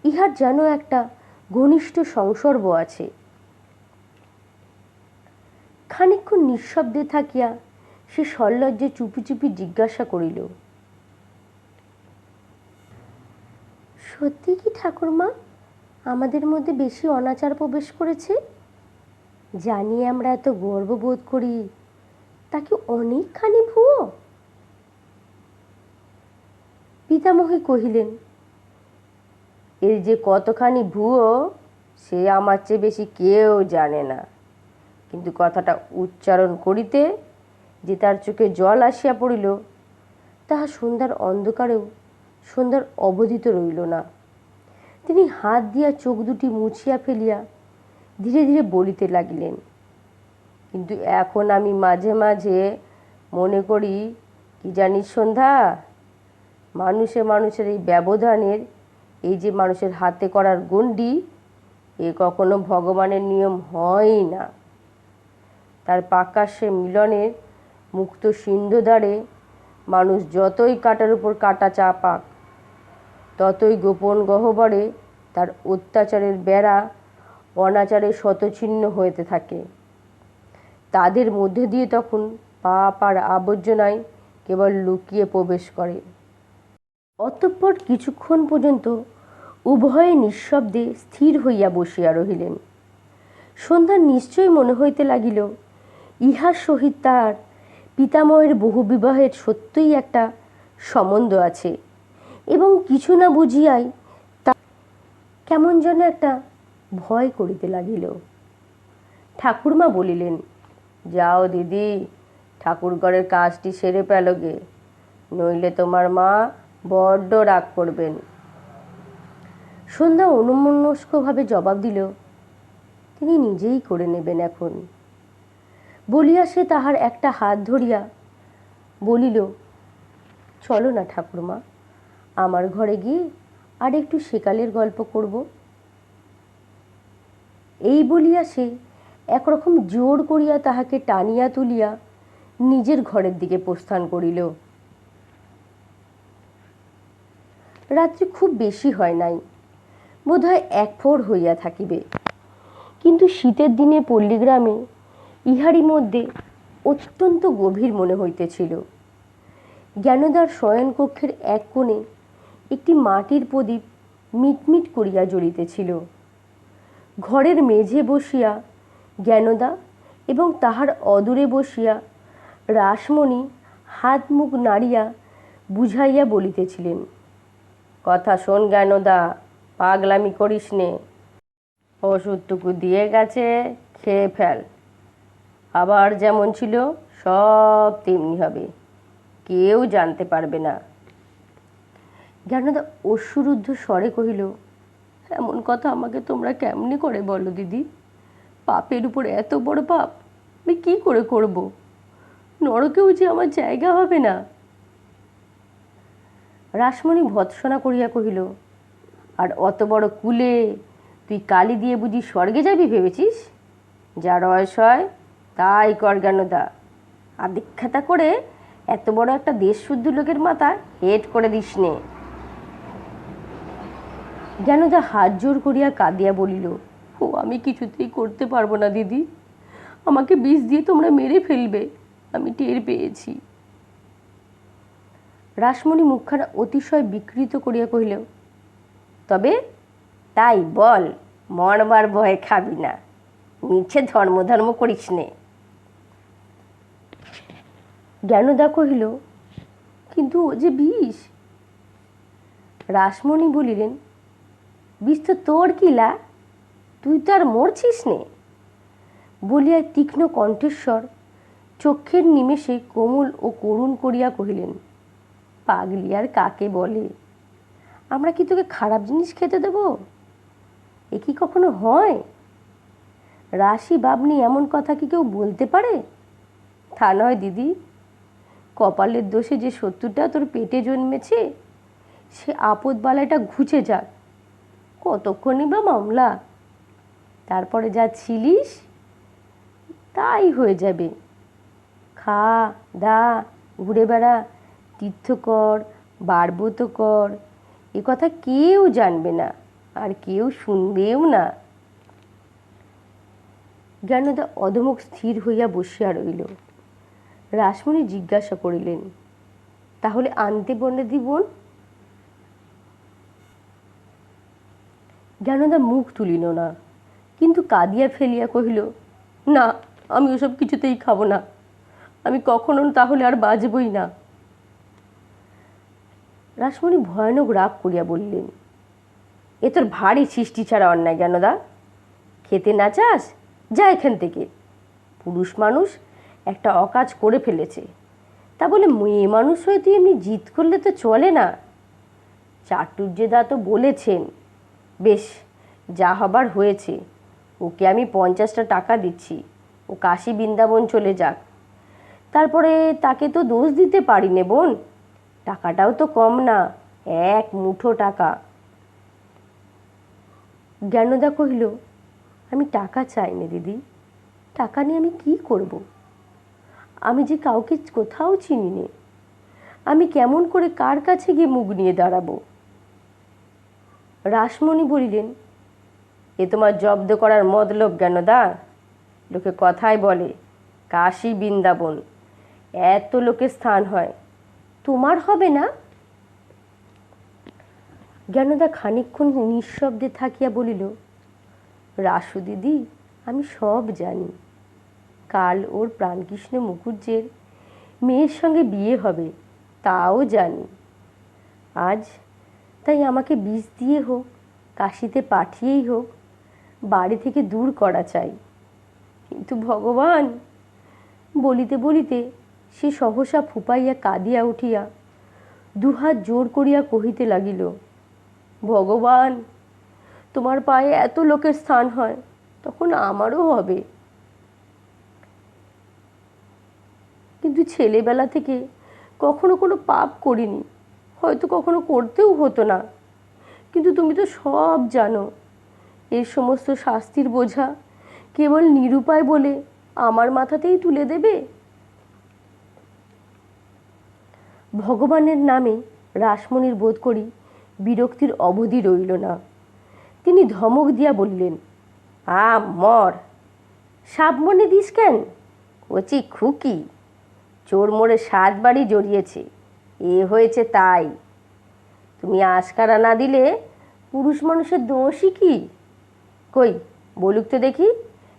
A: ইহার যেন একটা ঘনিষ্ঠ সংসর্গ আছে। খানিকক্ষণ নিঃশব্দে থাকিয়া সে সল্লজ্জে চুপি চুপি জিজ্ঞাসা করিল, সত্যি কি ঠাকুরমা আমাদের মধ্যে বেশি অনাচার প্রবেশ করেছে? জানিয়ে আমরা এত গর্ববোধ করি, তা কি অনেকখানি ভুয়ো? পিতামহী কহিলেন, এর যে কতখানি ভুয়ো সে আমার চেয়ে বেশি কেউ জানে না, কিন্তু কথাটা উচ্চারণ করিতে যে তার চোখে জল আসিয়া পড়িল তাহা সন্ধ্যার অন্ধকারেও সন্ধ্যার অবধিত রইল না। তিনি হাত দিয়া চোখ দুটি মুছিয়া ফেলিয়া ধীরে ধীরে বলিতে লাগিলেন, কিন্তু এখন আমি মাঝে মাঝে মনে করি কি জানিস সন্ধ্যা, মানুষের এই ব্যবধানের, এই যে মানুষের হাতে করার গণ্ডি, এ কখনো ভগবানের নিয়ম হয় না। তার প্রকাশ্যে মিলনের মুক্ত সিন্ধুদ্বারে মানুষ যতই কাটার উপর কাটা চাপাক, ততই গোপন গহ্বরে তার অত্যাচারের বেড়া অনাচারে শতছিন্ন হইতে থাকে। তাদের মধ্যে দিয়ে তখন পাপ আর আবর্জনায় কেবল লুকিয়ে প্রবেশ করে। অতঃপর কিছুক্ষণ পর্যন্ত উভয়ে নিঃশব্দে স্থির হইয়া বসিয়া রহিলেন। সন্ধ্যার নিশ্চয়ই মনে হইতে লাগিল ইহার সহিত তার পিতামহের বহু বিবাহের সত্যই একটা সম্বন্ধ আছে, এবং কিছু না বুঝিয়াই তা কেমন যেন একটা ভয় করিতে লাগিল। ঠাকুরমা বলিলেন, যাও দিদি, ঠাকুরঘরের কাজটি সেরে পেলগে, নইলে তোমার মা বড্ড রাগ করবেন। সন্ধ্যা অন্যমনস্কভাবে জবাব দিল, তিনি নিজেই করে নেবেন এখন। বলিয়া সে তাহার একটা হাত ধরিয়া বলিল, চলো না ঠাকুরমা, আমার ঘরে গিয়ে আর একটু সেকালের গল্প করব। এই বলিয়া সে একরকম জোর করিয়া তাহাকে টানিয়া তুলিয়া নিজের ঘরের দিকে প্রস্থান করিল। রাত্রি খুব বেশি হয় নাই, বোধহয় 1 প্রহর হইয়া থাকিবে, কিন্তু শীতের দিনে পল্লীগ্রামে ইহারই মধ্যে অত্যন্ত গভীর মনে হইতেছিল। জ্ঞানদার শয়নকক্ষের এক কোণে একটি মাটির প্রদীপ মিটমিট করিয়া জ্বলিতেছিল। ঘরের মেঝে বসিয়া জ্ঞানদা এবং তাহার অদূরে বসিয়া রাসমণি হাত মুখ নাড়িয়া বুঝাইয়া বলিতেছিলেন, কথা শোন জ্ঞানদা, পাগলামি করিস নে, ওষুধটুকু দিয়ে গেছে, খেয়ে ফেল, আবার যেমন ছিল সব তেমনি হবে, কেউ জানতে পারবে না। জ্ঞানদা অশ্রুরুদ্ধ স্বরে কহিল, এমন কথা আমাকে তোমরা কেমনি করে বলো দিদি? পাপের উপর এত বড় পাপ আমি কী করে করব? নরকেও যে আমার জায়গা হবে না। রাসমণি ভৎসনা করিয়া কহিল, আর অত বড় কুলে তুই কালি দিয়ে বুঝি স্বর্গে যাবি ভেবেছিস? যা রয়স হয় তাই কর জ্ঞানদা, আদিক্ষেতা করে এত বড় একটা দেশশুদ্ধ লোকের মাথা হেট করে দিস নে। জ্ঞানদা হাত জোর করিয়া কাঁদিয়া বলিল, ও আমি কিছুতেই করতে পারবো না দিদি, আমাকে বিষ দিয়ে তোমরা মেরে ফেলবে, আমি টের পেয়েছি। রাসমণি মুখখানা অতিশয় বিকৃত করিয়া কহিল, তবে তাই বল, মরবার ভয়ে খাবি না, মিছে ধর্ম করিস নে। জ্ঞানদা কহিল, কিন্তু ও যে বিষ। রাসমণি বলিলেন, বিষ তো তোর কিলা, তুই তো আর মরছিস নে। বলিয়া তীক্ষ্ণ কণ্ঠস্বর চক্ষের নিমেষে কোমল ও করুণ করিয়া কহিলেন, পাগলি আর কাকে বলে? আমরা কি তোকে খারাপ জিনিস খেতে দেব? এ কি কখনো হয়? রাশি বাবনি এমন কথা কি কেউ বলতে পারে? তা নয় দিদি, কপালের দোষে যে শত্রুটা তোর পেটে জন্মেছে সে আপদবালাটা ঘুচে যাক, কতক্ষণই বা মামলা, তারপরে যা ছিলিস তাই হয়ে যাবে। খা, দা, ঘুরে বেড়া, তীর্থ কর, বারব্রত কর, এ কথা কেউ জানবে না, আর কেউ শুনবেও না। জ্ঞানদা অধমুখ স্থির হইয়া বসিয়া রইল। রাসমণি জিজ্ঞাসা করিলেন, তাহলে আনতে বনে দিবন? জ্ঞানদা মুখ তুলিল না, কিন্তু কাঁদিয়া ফেলিয়া কহিল, না, আমি ওসব কিছুতেই খাবো না, আমি কখনো তাহলে আর বাঁচবই না। রাসমণি ভয়ানক রাগ করিয়া বললেন, এ তোর ভারী সৃষ্টি ছাড়া অন্যায় জ্ঞানদা, খেতে না চাস যা এখান থেকে। পুরুষ মানুষ একটা অকাজ করে ফেলেছে, তা বলে মেয়ে মানুষ হয়ে তুই এমনি জিদ করলে তো চলে না। চাটুর্যদা তো বলেছেন, বেশ, যা হবার হয়েছে, ওকে আমি 50টা টাকা দিচ্ছি, ও কাশী বৃন্দাবন চলে যাক, তারপরে তাকে তো দোষ দিতে পারি নে বোন, টাকাটাও তো কম না, 1 মুঠো টাকা। জ্ঞানদা কহিল, আমি টাকা চাই না দিদি, টাকা নিয়ে আমি কি করব? আমি যে কাউকে কোথাও চিনি নে, আমি কেমন করে কার কাছে গিয়ে মুখ নিয়ে দাঁড়াবো? রাসমণি বলিলেন, এ তোমার জব্দ করার মতলব জ্ঞানদা? লোকে কথায় বলে কাশী বৃন্দাবন, এত লোকের স্থান হয়, তোমার হবে না? জ্ঞানদা খানিকক্ষণ নিঃশব্দে থাকিয়া বলিল, রাসু দিদি, আমি সব জানি, কাল ওর প্রাণকৃষ্ণ মুখুজ্জের মেয়ের সঙ্গে বিয়ে হবে, তাও জানি। আজ তাই আমাকে বিষ দিয়ে হোক, কাশিতে পাঠিয়েই হোক, বাড়ি থেকে দূর করা চাই। কিন্তু ভগবান, বলিতে বলিতে সে সহসা ফুপাইয়া কাঁদিয়া উঠিয়া দুহাত জোর করিয়া কহিতে লাগিল, ভগবান, তোমার পায়ে এত লোকের স্থান হয়, তখন আমারও হবে। কিন্তু ছেলেবেলা থেকে কখনো কোনো পাপ করিনি, হয়তো কখনো করতেও হতো না, কিন্তু তুমি তো সব জানো, এর সমস্ত শাস্তির বোঝা কেবল নিরুপায় বলে আমার মাথাতেই তুলে দেবে? ভগবানের নামে রাসমণির বোধ করি বিরক্তির অবধি রইল না। তিনি ধমক দিয়া বললেন, মর, সাপ মনে দিস কেন? কচি খুকি, চোর মোড়ে 7 বাড়ি জড়িয়েছে, এ হয়েছে তাই। তুমি আশকারা না দিলে পুরুষ মানুষের দোষই কি? কই বলুক তো দেখি,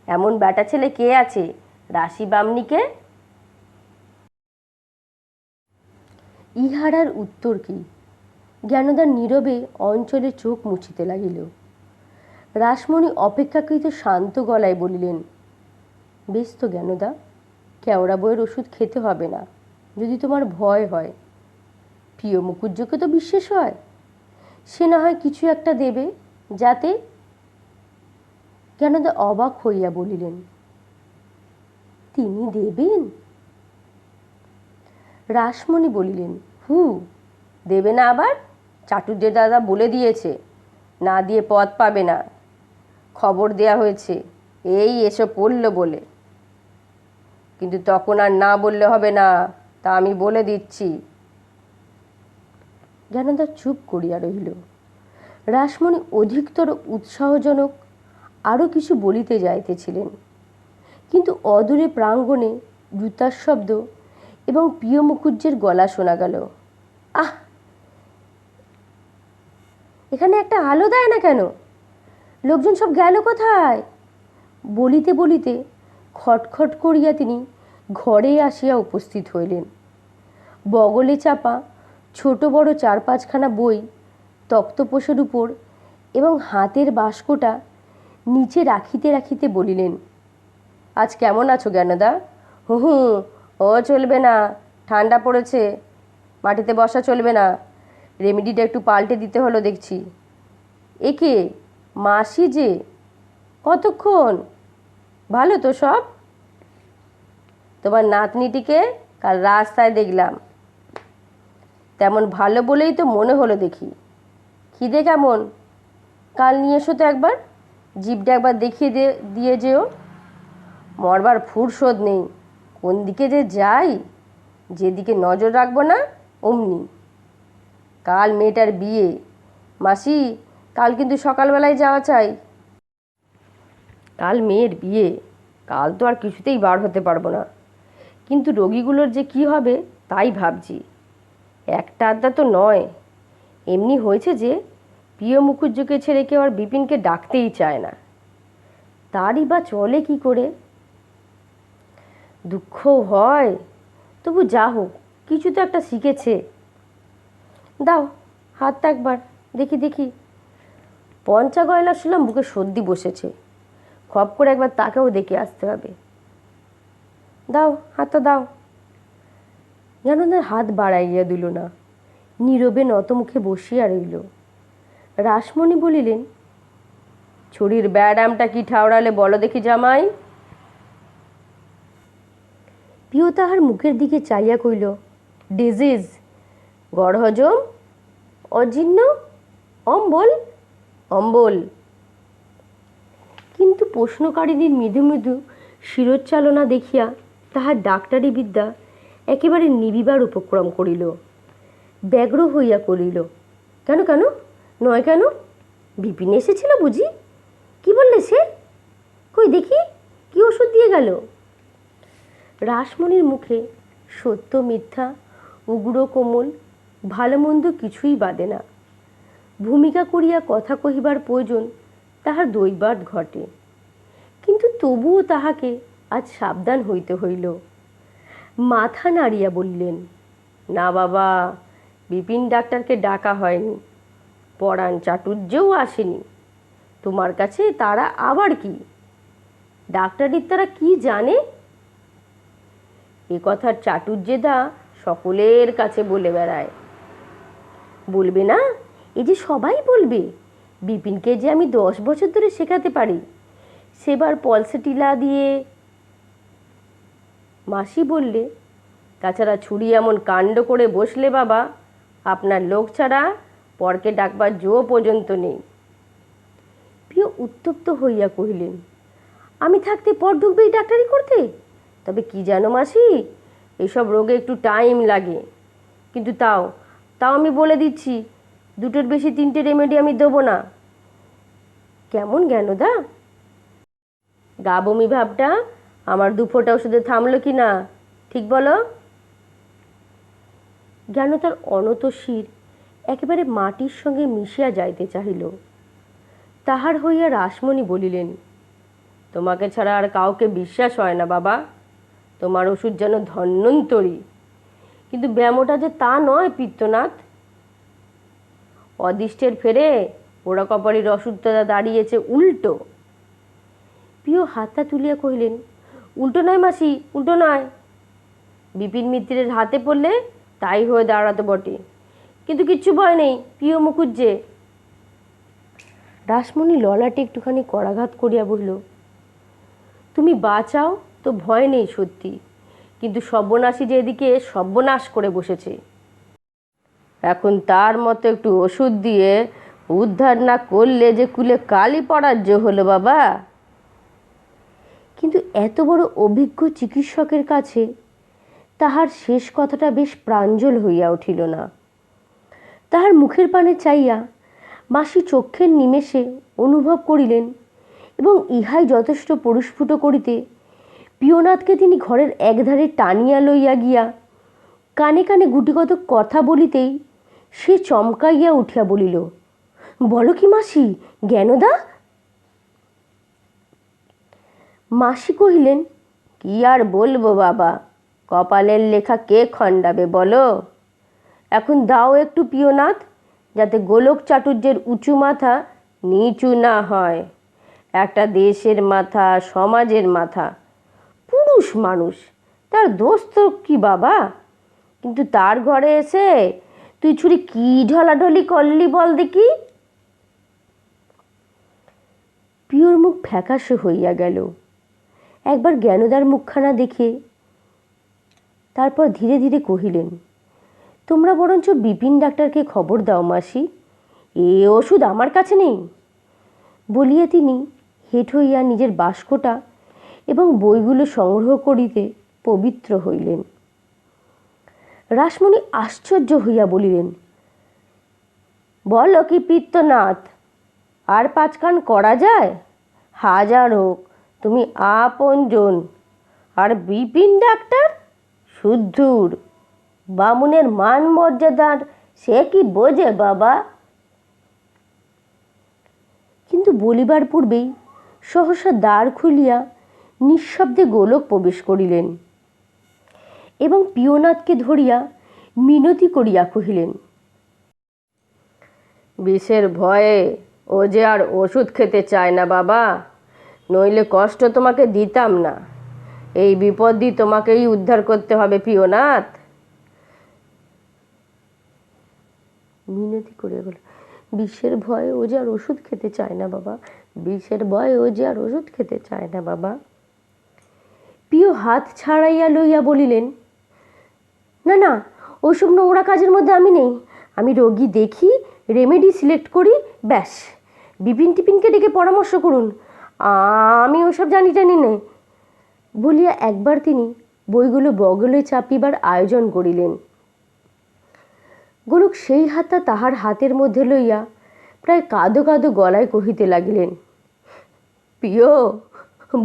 A: এমন বেটা ছেলে কে আছে রাশি বামনিকে? ইহারার উত্তর কি? জ্ঞানদার নীরবে অঞ্চলে চোখ মুছিতে লাগিল। রাসমণি অপেক্ষাকৃত শান্ত গলায় বলিলেন, বেশ তো জ্ঞানদা, কেওড়া বইয়ের ওষুধ খেতে হবে না যদি তোমার ভয় হয়। প্রিয় মুখুজ্জকে তো বিশ্বাস হয়, সে না হয় কিছু একটা দেবে, যাতে। জ্ঞানদা অবাক হইয়া বলিলেন, তিনি দেবেন? রাসমণি বলিলেন, দেবে না আবার? চাটুর্যের দাদা বলে দিয়েছে, না দিয়ে পথ পাবে না, খবর দেয়া হয়েছে, এই এসব পড়ল বলে। কিন্তু তখন আর না বললে হবে না, তা আমি বলে দিচ্ছি। জ্ঞানদা চুপ করিয়া রহিল। রাসমণি অধিকতর উৎসাহজনক আরও কিছু বলিতে যাইতেছিলেন, কিন্তু অদূরে প্রাঙ্গণে জুতার শব্দ এবং প্রিয় মুখুজ্জের গলা শোনা গেল। আহ, এখানে একটা আলো দেয় না কেন? লোকজন সব গেল কোথায়? বলিতে বলিতে খটখট করিয়া তিনি ঘরে আসিয়া উপস্থিত হইলেন। বগলে চাপা ছোট বড় 4-5খানা বই তক্তপোষের উপর এবং হাতের বাস্কটা নিচে রাখিতে রাখিতে বলিলেন, আজ কেমন আছো জ্ঞানদা? ও চলবে না, ঠান্ডা পড়েছে, মাটিতে বসা চলবে না, রেমেডিটা একটু পাল্টে দিতে হলো দেখছি। একে মাসি যে, কতক্ষণ? ভালো তো সব? তোমার নাতনিটিকে কাল রাস্তায় দেখলাম, তেমন ভালো বলেই তো মনে হলো দেখি। খিদে কেমন? কাল নিয়ে এসো তো একবার, জিভটা একবার দেখিয়ে দিয়ে যেও। মরবার ফুরসত নেই, কোন দিকে যে যাই, যেদিকে নজর রাখবো না অমনি। কাল মেয়েটার বিয়ে, মাসি, কাল কিন্তু সকালবেলায় যাওয়া চাই। কাল মেয়ের বিয়ে, কাল তো আর কিছুতেই বার হতে পারবো না, কিন্তু রোগীগুলোর যে কি হবে তাই ভাবছি। একটা আধটা তো নয়, এমনি হয়েছে যে প্রিয় মুখুজ্জকে ছেড়ে কেউ আর বিপিনকে ডাকতেই চায় না। তারই বা চলে কি করে? দুঃখ হয়, তবু যা হোক কিছু তো একটা শিখেছে। দাও হাতটা একবার দেখি দেখি। পঞ্চা গয়না শুনলাম বুকে সর্দি বসেছে, খপ করে একবার তাকেও দেখে আসতে হবে। দাও হাতটা দাও। যেন না হাত বাড়াইয়া দিল না, নীরবে নত মুখে বসিয়া রইল। রাসমণি বলিলেন, ছুরির ব্যায়ামটা কি ঠাউরালে বলো দেখি জামাই। পিও তাহার মুখের দিকে চাইয়া কইল, ডিজিজ, গড়হজম, অজীর্ণ, অম্বল। অম্বল। কিন্তু প্রশ্নকারিণীর মৃদু মৃদু শিরোচ্চালনা দেখিয়া তাহার ডাক্তারি বিদ্যা একেবারে নিবিবার উপক্রম করিল। ব্যগ্র হইয়া করিল, কেন কেন নয় কেন? বিপিন এসেছিল বুঝি? কি বললে সে? কই দেখি, কি ওষুধ দিয়ে গেল? রাসমণির মুখে সত্য মিথ্যা, উগ্র কোমল, ভালো মন্দ কিছুই বাদে না। ভূমিকা করিয়া কথা কহিবার প্রয়োজন তাহার দৈবাৎ ঘটে, কিন্তু তবুও তাহাকে আজ সাবধান হইতে হইল। মাথা নাড়িয়া বললেন, না বাবা, বিপিন ডাক্তারকে ডাকা হয়নি, পরাণ চাটুর্যও আসেনি। তোমার কাছে তারা আবার কি? ডাক্তারির তারা কি জানে? এ কথার চাটুর্যেদা সকলের কাছে বলে বেড়ায়। বলবে না? এই যে সবাই বলবে, বিপিনকে যে আমি 10 বছর ধরে শেখাতে পারি, সেবার পলসেটিলা দিয়ে। মাসি বললে, তাছাড়া ছুরি এমন কাণ্ড করে বসলে বাবা, আপনার লোক ছাড়া পরকে ডাকবার জো পর্যন্ত নেই। প্রিয় উত্তপ্ত হইয়া কহিলেন, আমি থাকতে পর ঢুকবেই ডাক্তারি করতে? তবে কি জানো মাসি, এসব রোগে একটু টাইম লাগে, কিন্তু তাও তাও আমি বলে দিচ্ছি, দুটোর বেশি 3টে রেমেডি আমি দেবো না। কেমন জ্ঞানদা? গা বমি ভাবটা আমার 2 ফোঁটা ওষুধে থামলো কি না, ঠিক বলো? জ্ঞানদার অনত শির একেবারে মাটির সঙ্গে মিশিয়া যাইতে চাহিল। তাহার হইয়া রাসমণি বলিলেন, তোমাকে ছাড়া আর কাউকে বিশ্বাস হয় না বাবা, তোমার ওষুধ যেন ধন্বন্তরী, কিন্তু ব্যামোটা যে তা নয় পিত্তনাথ। অদিষ্টের ফেরে পোড়া কপালির অসুস্থতা দাঁড়িয়েছে উল্টো। প্রিয় হাতটা তুলিয়া কহিলেন, উল্টো নয় মাসি, উল্টো নয়। বিপিন মিত্রের হাতে পড়লে তাই হয়ে দাঁড়াতে বটে, কিন্তু কিচ্ছু ভয় নেই প্রিয় মুখুজ্জে। রাসমণি ললাটে একটুখানি করাঘাত করিয়া বলল, তুমি বাঁচাও তো ভয় নেই সত্যি, কিন্তু সর্বনাশী যে এদিকে সর্বনাশ করে বসেছে, এখন তার মতো একটু ওষুধ দিয়ে উদ্ধার না করলে যে কুলে কালি পড়ার জো হলো বাবা। কিন্তু এত বড় অভিজ্ঞ চিকিৎসকের কাছে তাহার শেষ কথাটা বেশ প্রাঞ্জল হইয়া উঠিল না। তাহার মুখের পানে চাইয়া মাসি চক্ষের নিমেষে অনুভব করিলেন, এবং ইহাই যথেষ্ট পরিস্ফুট করিতে প্রিয়নাথকে তিনি ঘরের একধারে টানিয়া লইয়া গিয়া কানে কানে গুটিগত কথা বলিতেই সে চমকাইয়া উঠিয়া বলিল, বলো কি মাসি, জ্ঞানদা? মাসি কহিলেন, কি আর বলবো বাবা, কপালের লেখা কে খণ্ডাবে বলো? এখন দাও একটু প্রিয়নাথ, যাতে গোলক চাটুর্যের উঁচু মাথা নিচু না হয়। একটা দেশের মাথা, সমাজের মাথা, পুরুষ মানুষ, তার দোষ তো কি বাবা? কিন্তু তার ঘরে এসে তুই ছুরি কি ঢলাঢলি করলি বল দেখি? প্রিয়র মুখ ফ্যাকাশে হইয়া গেল। একবার জ্ঞানদার মুখখানা দেখে তারপর ধীরে ধীরে কহিলেন, তোমরা বরঞ্চ বিপিন ডাক্তারকে খবর দাও মাসি, এ ওষুধ আমার কাছে নেই। বলিয়া তিনি হেঁট হইয়া নিজের বাস্কটা এবং বইগুলো সংগ্রহ করিতে পবিত্র হইলেন। রাসমণি আশ্চর্য হইয়া বলিলেন, বলো কি পিত্তনাথ, আর 5 কান করা যায়? হাজার হোক তুমি আপনজন, আর বিপিন ডাক্তার শুদ্ধুর, বামুনের মান মর্যাদার সে কি বোঝে বাবা? কিন্তু বলিবার পূর্বেই সহসা দ্বার খুলিয়া নিঃশব্দে গোলক প্রবেশ করিলেন এবং পিয়নাথকে ধরিয়া মিনতি করিয়া কহিলেন, বিষের ভয়ে ও যে আর ওষুধ খেতে চায় না বাবা, নইলে কষ্ট তোমাকে দিতাম না। এই বিপদই তোমাকেই উদ্ধার করতে হবে পিয়নাথ। মিনতি করিয়া বলে, বিষের ভয়ে ও যে আর ওষুধ খেতে চায় না বাবা, বিষের ভয়ে ও যে আর ওষুধ খেতে চায় না বাবা। পিয় হাত ছাড়াইয়া লইয়া বলিলেন, না না, ওইসব নোংরা কাজের মধ্যে আমি নেই। আমি রোগী দেখি, রেমেডি সিলেক্ট করি, ব্যাস। বিপিন টিপিনকে ডেকে পরামর্শ করুন, আমি ওসব জানি টানি নেই। বলিয়া একবার তিনি বইগুলো বগলে চাপিবার আয়োজন করিলেন। গোলক সেই হাতটা তাহার হাতের মধ্যে লইয়া প্রায় কাঁদো কাঁদো গলায় কহিতে লাগিলেন, প্রিয়,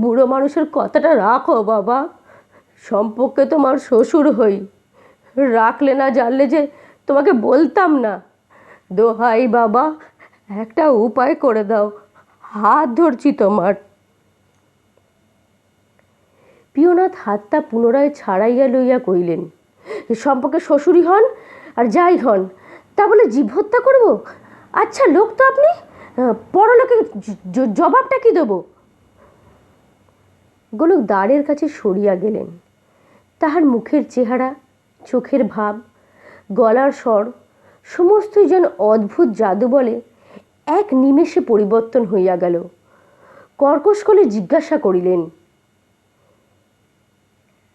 A: বুড়ো মানুষের কথাটা রাখো বাবা, সম্পর্কে তোমার শ্বশুর হই, রাখলে না জানলে যে তোমাকে বলতাম না। দোহাই বাবা, একটা উপায় করে দাও, হাত ধরছি তোমার। পিয়নাথ হাতটা পুনরায় ছাড়াইয়া লইয়া কহিলেন, সম্পর্কে শ্বশুরই হন আর যাই হন, তা বলে জীব হত্যা করব? আচ্ছা লোক তো আপনি, পরলোকে জবাবটা কি দেব? গোলক দ্বারের কাছে সরিয়া গেলেন। তাহার মুখের চেহারা, চোখের ভাব, গলার স্বর সমস্তই যেন অদ্ভুত জাদু বলে এক নিমেষে পরিবর্তন হইয়া গেল। কর্কশ কলে জিজ্ঞাসা করিলেন,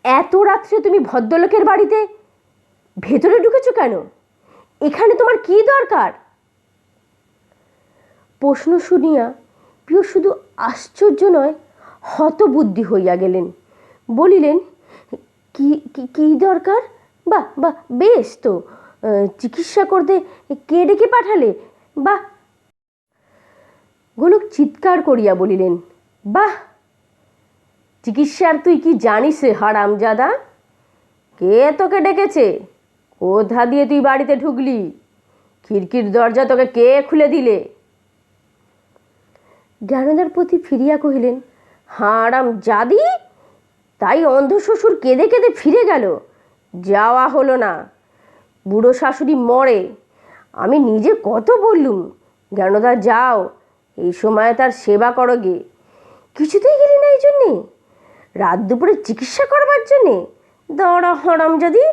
A: এত রাত্রে তুমি ভদ্রলোকের বাড়িতে ভেতরে ঢুকেছ কেন? এখানে তোমার কি দরকার? প্রশ্ন শুনিয়া প্রিয় শুধু আশ্চর্য নয়, হতবুদ্ধি হইয়া গেলেন। বলিলেন, কি কি দরকার? বাহ বাহ, বেশ তো, চিকিৎসা করতে কে ডেকে পাঠালে? বাহ। গোলক চিৎকার করিয়া বলিলেন, বাহ, চিকিৎসার তুই কি জানিস রে হারামজাদা? কে তোকে ডেকেছে? কোথা দিয়ে তুই বাড়িতে ঢুকলি? খিড়কির দরজা তোকে কে খুলে দিলে? জ্ঞানদার প্রতি ফিরিয়া কহিলেন, হারামজাদি, তাই অন্ধ শ্বশুর কেঁদে কেঁদে ফিরে গেল, যাওয়া হলো না। বুড়ো শাশুড়ি মরে, আমি নিজে কত বললুম, জ্ঞানদা যাও, এই সময় তার সেবা করো গে। কিছুতেই গেলি না এই জন্যে? রাত দুপুরে চিকিৎসা করবার জন্যে? দড়া হারামজাদি,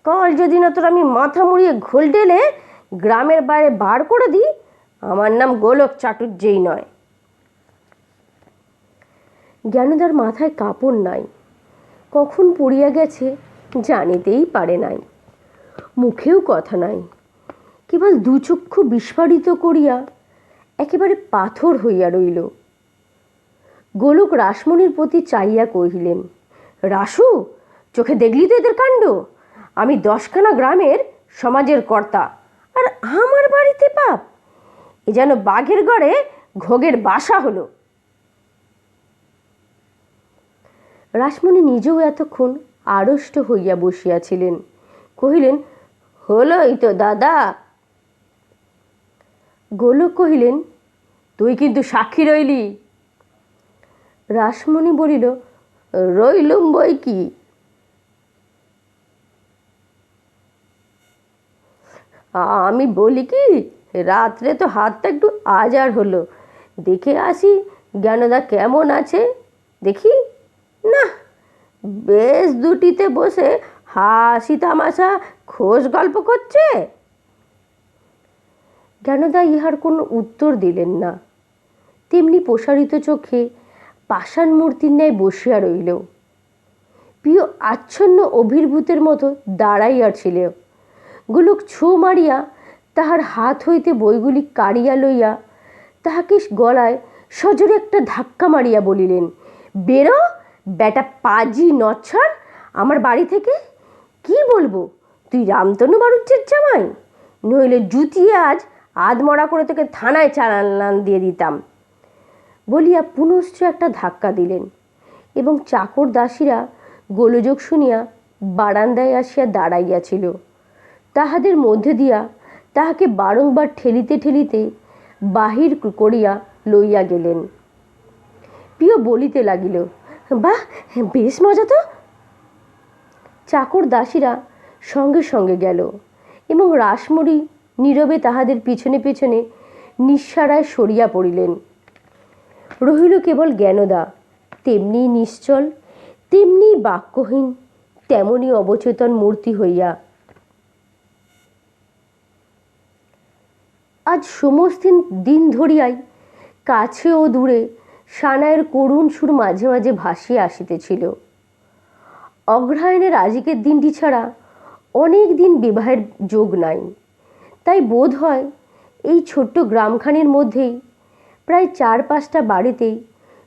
A: কাল যদি না তোর আমি মাথা মুড়িয়ে ঘোল ঢেলে গ্রামের বাইরে বার করে দিই, আমার নাম গোলক চাটুর্যেই নয়। জ্ঞানদার মাথায় কাপড় নাই, কখন পড়িয়া গেছে জানিতেই পারে নাই, মুখেও কথা নাই, কেবল দুচক্ষু বিস্ফারিত করিয়া একেবারে পাথর হইয়া রইল। গোলক রাসমণির প্রতি চাইয়া কহিলেন, রাসু, চোখে দেখলি তো এদের কাণ্ড? আমি 10খানা গ্রামের সমাজের কর্তা, আর আমার বাড়িতে পাপ! এ যেন বাঘের গড়ে ঘোগের বাসা হলো। রাসমণি নিজেও এতক্ষণ আড়ষ্ট হইয়া বসিয়াছিলেন। কহিলেন, হলোই তো দাদা। গোলক কহিলেন, তুই কিন্তু সাক্ষী রইলি। রাসমণি বলিল, রইলুম বই কি। আমি বলি কি, রাত্রে তো হাতটা একটু আজার হলো, দেখে আসি জ্ঞানদা কেমন আছে। দেখি না, বেশ দুটিতে বসে হাসি তামাশা খোশ গল্প করছে। জ্ঞানদা ইহার কোনো উত্তর দিলেন না, তেমনি প্রসারিত চোখে পাষাণ মূর্তির ন্যায় বসিয়া রইল। প্রিয় আচ্ছন্ন অভির্ভূতের মতো দাঁড়াইয়া ছিল। গোলক ছো মারিয়া তাহার হাত হইতে বইগুলি কাড়িয়া লইয়া তাহাকে গলায় সজোরে একটা ধাক্কা মারিয়া বলিলেন, বেরো বেটা পাজি নচ্ছর আমার বাড়ি থেকে। কি বলবো, তুই রামতনু বাড়ুজ্যের জামাই? নইলে জুতিয়ে আজ আধমরা করে তোকে থানায় চালান দিয়ে দিতাম বলিয়া পুনশ্চ একটা ধাক্কা দিলেন এবং চাকর দাসীরা গোলযোগ শুনিয়া বারান্দায় আসিয়া দাঁড়াইয়াছিল। তাহাদের মধ্যে দিয়া তাহাকে বারংবার ঠেলিতে ঠেলিতে বাহির করিয়া লইয়া গেলেন। প্রিয় বলিতে লাগিল, বাহ, বেশ মজা তো। চাকর দাসীরা সঙ্গে সঙ্গে গেল এবং রাসমণি নীরবে তাহাদের পিছনে পিছনে নিঃসাড়ায় সরিয়া পড়িলেন। রহিল কেবল জ্ঞানদা, তেমনি নিশ্চল, তেমনি বাক্যহীন, তেমনি অবচেতন মূর্তি হইয়া। আজ সমস্ত দিন ধরিয়াই কাছে ও দূরে সানাইয়ের করুণ সুর মাঝে মাঝে ভাসিয়া আসিতেছিল। অগ্রহায়ণের আজকের দিনটি ছাড়া অনেক দিন বিবাহের যোগ নাই। তাই বোধ হয় এই ছোট্ট গ্রামখানির মধ্যেই প্রায় 4-5টা বাড়িতেই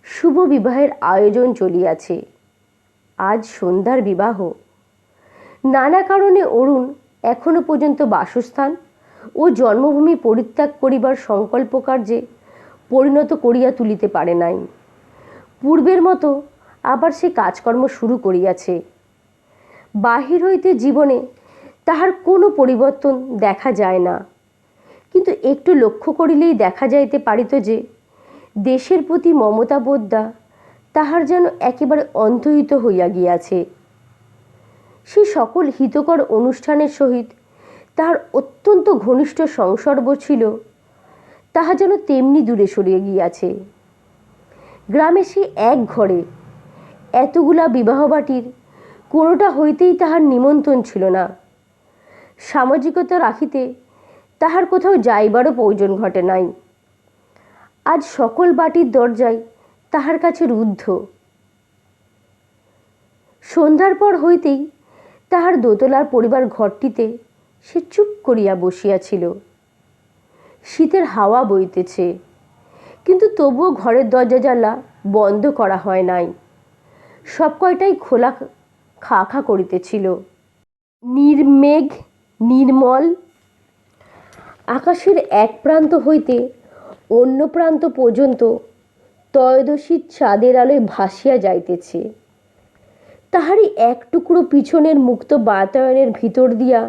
A: শুভ বিবাহের আয়োজন চলিয়াছে। আজ সন্ধ্যার বিবাহ। নানা কারণে অরুণ এখনো পর্যন্ত বাসস্থান ও জন্মভূমি পরিত্যাগ করিবার সংকল্প কার্যে পরিণত করিয়া তুলিতে পারে নাই। পূর্বের মতো আবার সে কাজকর্ম শুরু করিয়াছে। বাহির হইতে জীবনে তাহার কোনো পরিবর্তন দেখা যায় না, কিন্তু একটু লক্ষ্য করিলেই দেখা যাইতে পারিত যে দেশের প্রতি মমতাবোধটা তাহার যেন একেবারে অন্তর্হিত হইয়া গিয়াছে। সে সকল হিতকর অনুষ্ঠানের সহিত তাহার অত্যন্ত ঘনিষ্ঠ সংসর্গ ছিল, তাহা যেন তেমনি দূরে সরিয়ে গিয়াছে। গ্রামে সে এক ঘরে, এতগুলা বিবাহবাটির কোনোটা হইতেই তাহার নিমন্ত্রণ ছিল না। সামাজিকতা রাখিতে তাহার কোথাও যাইবারও প্রয়োজন ঘটে নাই। আজ সকল বাটির দরজায় তাহার কাছে রুদ্ধ। সন্ধ্যার পর হইতেই তাহার দোতলার পরিবার ঘরটিতে সে চুপ করিয়া বসিয়াছিল। শীতের হাওয়া বইতেছে, কিন্তু তবুও ঘরের দরজা জানলা বন্ধ করা হয় নাই। সব কয়টাই খোলা খা খা করিতেছিল। নির্মেঘ, নির্মল আকাশের এক প্রান্ত হইতে অন্য প্রান্ত পর্যন্ত ত্রয়োদশীর চাঁদের আলোয় ভাসিয়া যাইতেছে। তাহারই এক টুকরো পিছনের মুক্ত বাতায়নের ভিতর দিয়া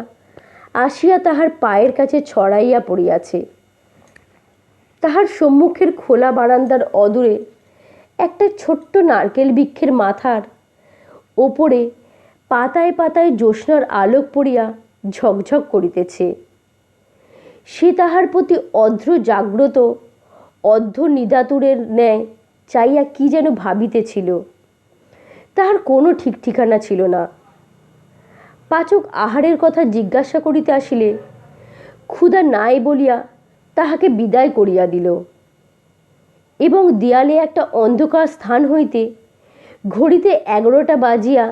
A: আসিয়া তাহার পায়ের কাছে ছড়াইয়া পড়িয়াছে। তাহার সম্মুখের খোলা বারান্দার অদূরে একটা ছোট্ট নারকেল বৃক্ষের মাথার ওপরে পাতায় পাতায় জ্যোৎস্নার আলোক পড়িয়া ঝকঝক করিতেছে। সে তাহার প্রতি অর্ধ জাগ্রত, অর্ধ নিদাতুরের ন্যায় চাইয়া কি যেন ভাবিতেছিল। তাহার কোনো ঠিক ঠিকানা ছিল না। পাচক আহারের কথা জিজ্ঞাসা করিতে আসিলে ক্ষুধা নাই বলিয়া তাহাকে বিদায় করিয়া দিল এবং দেয়ালে একটা অন্ধকার স্থান হইতে ঘড়িতে 11টা বাজিয়া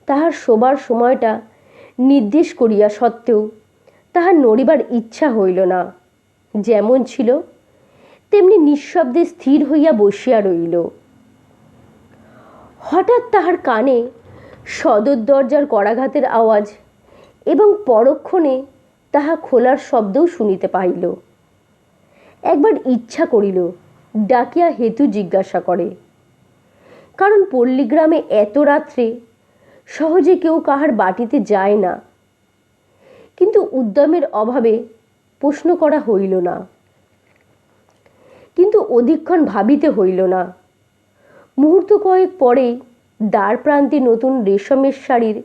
A: তাহার শোবার সময়টা নির্দেশ করিয়া সত্ত্বেও তাহার নড়িবার ইচ্ছা হইল না। যেমন ছিল তেমনি নিঃশব্দে স্থির হইয়া বসিয়া রইল। হঠাৎ তাহার কানে সদর দরজার করাঘাতের আওয়াজ এবং পরক্ষণে তাহা খোলার শব্দও শুনিতে পাইল। একবার ইচ্ছা করিল ডাকিয়া হেতু জিজ্ঞাসা করে, কারণ পল্লীগ্রামে এত রাত্রে সহজে কেউ কাহার বাটিতে যায় না। কিন্তু উদ্যমের অভাবে প্রশ্ন করা হইল না। কিন্তু অধিকক্ষণ ভাবিতে হইল না। মুহূর্ত কয়েক পরেই দ্বার প্রান্তে নতুন রেশমের শাড়ির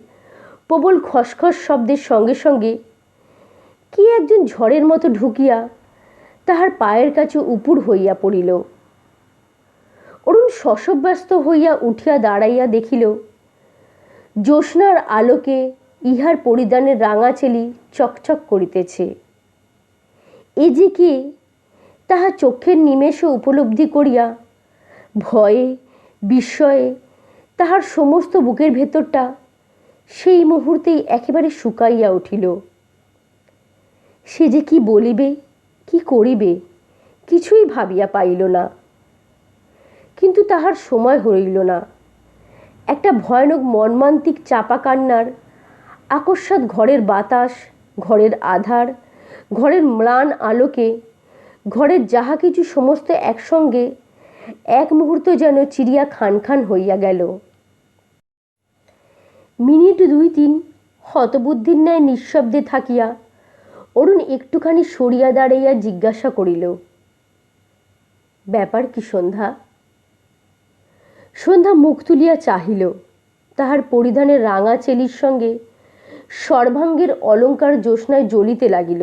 A: প্রবল খসখস শব্দের সঙ্গে সঙ্গে কি একজন ঝড়ের মতো ঢুকিয়া তাহার পায়ের কাছে উপুর হইয়া পড়িল। অরুণ শশব্যস্ত হইয়া উঠিয়া দাঁড়াইয়া দেখিল জ্যোৎস্নার আলোকে ইহার পরিধানের রাঙা চেলি চকচক করিতেছে। এ যে কে তাহা চক্ষের নিমেষে উপলব্ধি করিয়া ভয়ে বিস্ময়ে তাহার সমস্ত বুকের ভেতরটা সেই মুহূর্তেই একেবারে শুকাইয়া উঠিল। সে যে কি বলিবে, কি করিবে, কিছুই ভাবিয়া পাইল না। কিন্তু তাহার সময় হইল না। একটা ভয়ানক মর্মান্তিক চাপা কান্নার আকস্মাৎ ঘরের বাতাস, ঘরের আধার, ঘরের ম্লান আলোকে, ঘরের যাহা কিছু সমস্ত একসঙ্গে এক মুহূর্ত যেন চিরিয়া খান খান হইয়া গেল। মিনিট দুই তিন হতবুদ্ধির ন্যায় নিঃশব্দে থাকিয়া অরুণ একটুখানি সরিয়া দাঁড়াইয়া জিজ্ঞাসা করিল, ব্যাপার কি সন্ধ্যা? সন্ধ্যা মুখ তুলিয়া চাহিল। তাহার পরিধানের রাঙা চেলির সঙ্গে সর্বাঙ্গের অলঙ্কার জ্যোৎস্নায় জ্বলিতে লাগিল।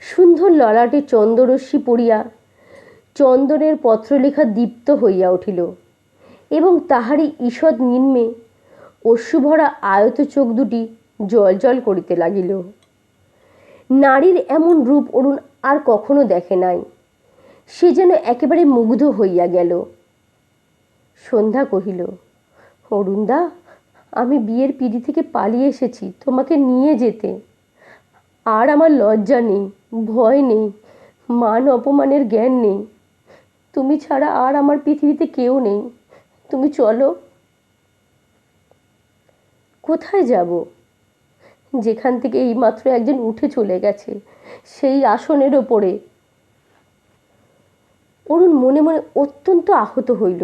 A: সুন্দর ললাটে চন্দ্ররশ্মি পড়িয়া চন্দনের পত্রলেখা দীপ্ত হইয়া উঠিল এবং তাহারই ঈষৎ নিম্নে অশ্রুভরা আয়ত চোখ দুটি জল করিতে লাগিল। নারীর এমন রূপ অরুণ আর কখনো দেখে নাই। সে যেন একেবারে মুগ্ধ হইয়া গেল। সন্ধ্যা কহিল, অরুণদা, আমি বিয়ের পিঁড়ি থেকে পালিয়ে এসেছি তোমাকে নিয়ে যেতে। আর আমার লজ্জা নেই, ভয় নেই, মান অপমানের জ্ঞান নেই। তুমি ছাড়া আর আমার পৃথিবীতে কেউ নেই। তুমি চলো। কোথায় যাব? যেখান থেকে এইমাত্র একজন উঠে চলে গেছে, সেই আসনের ওপরে। অরুণ মনে মনে অত্যন্ত আহত হইল।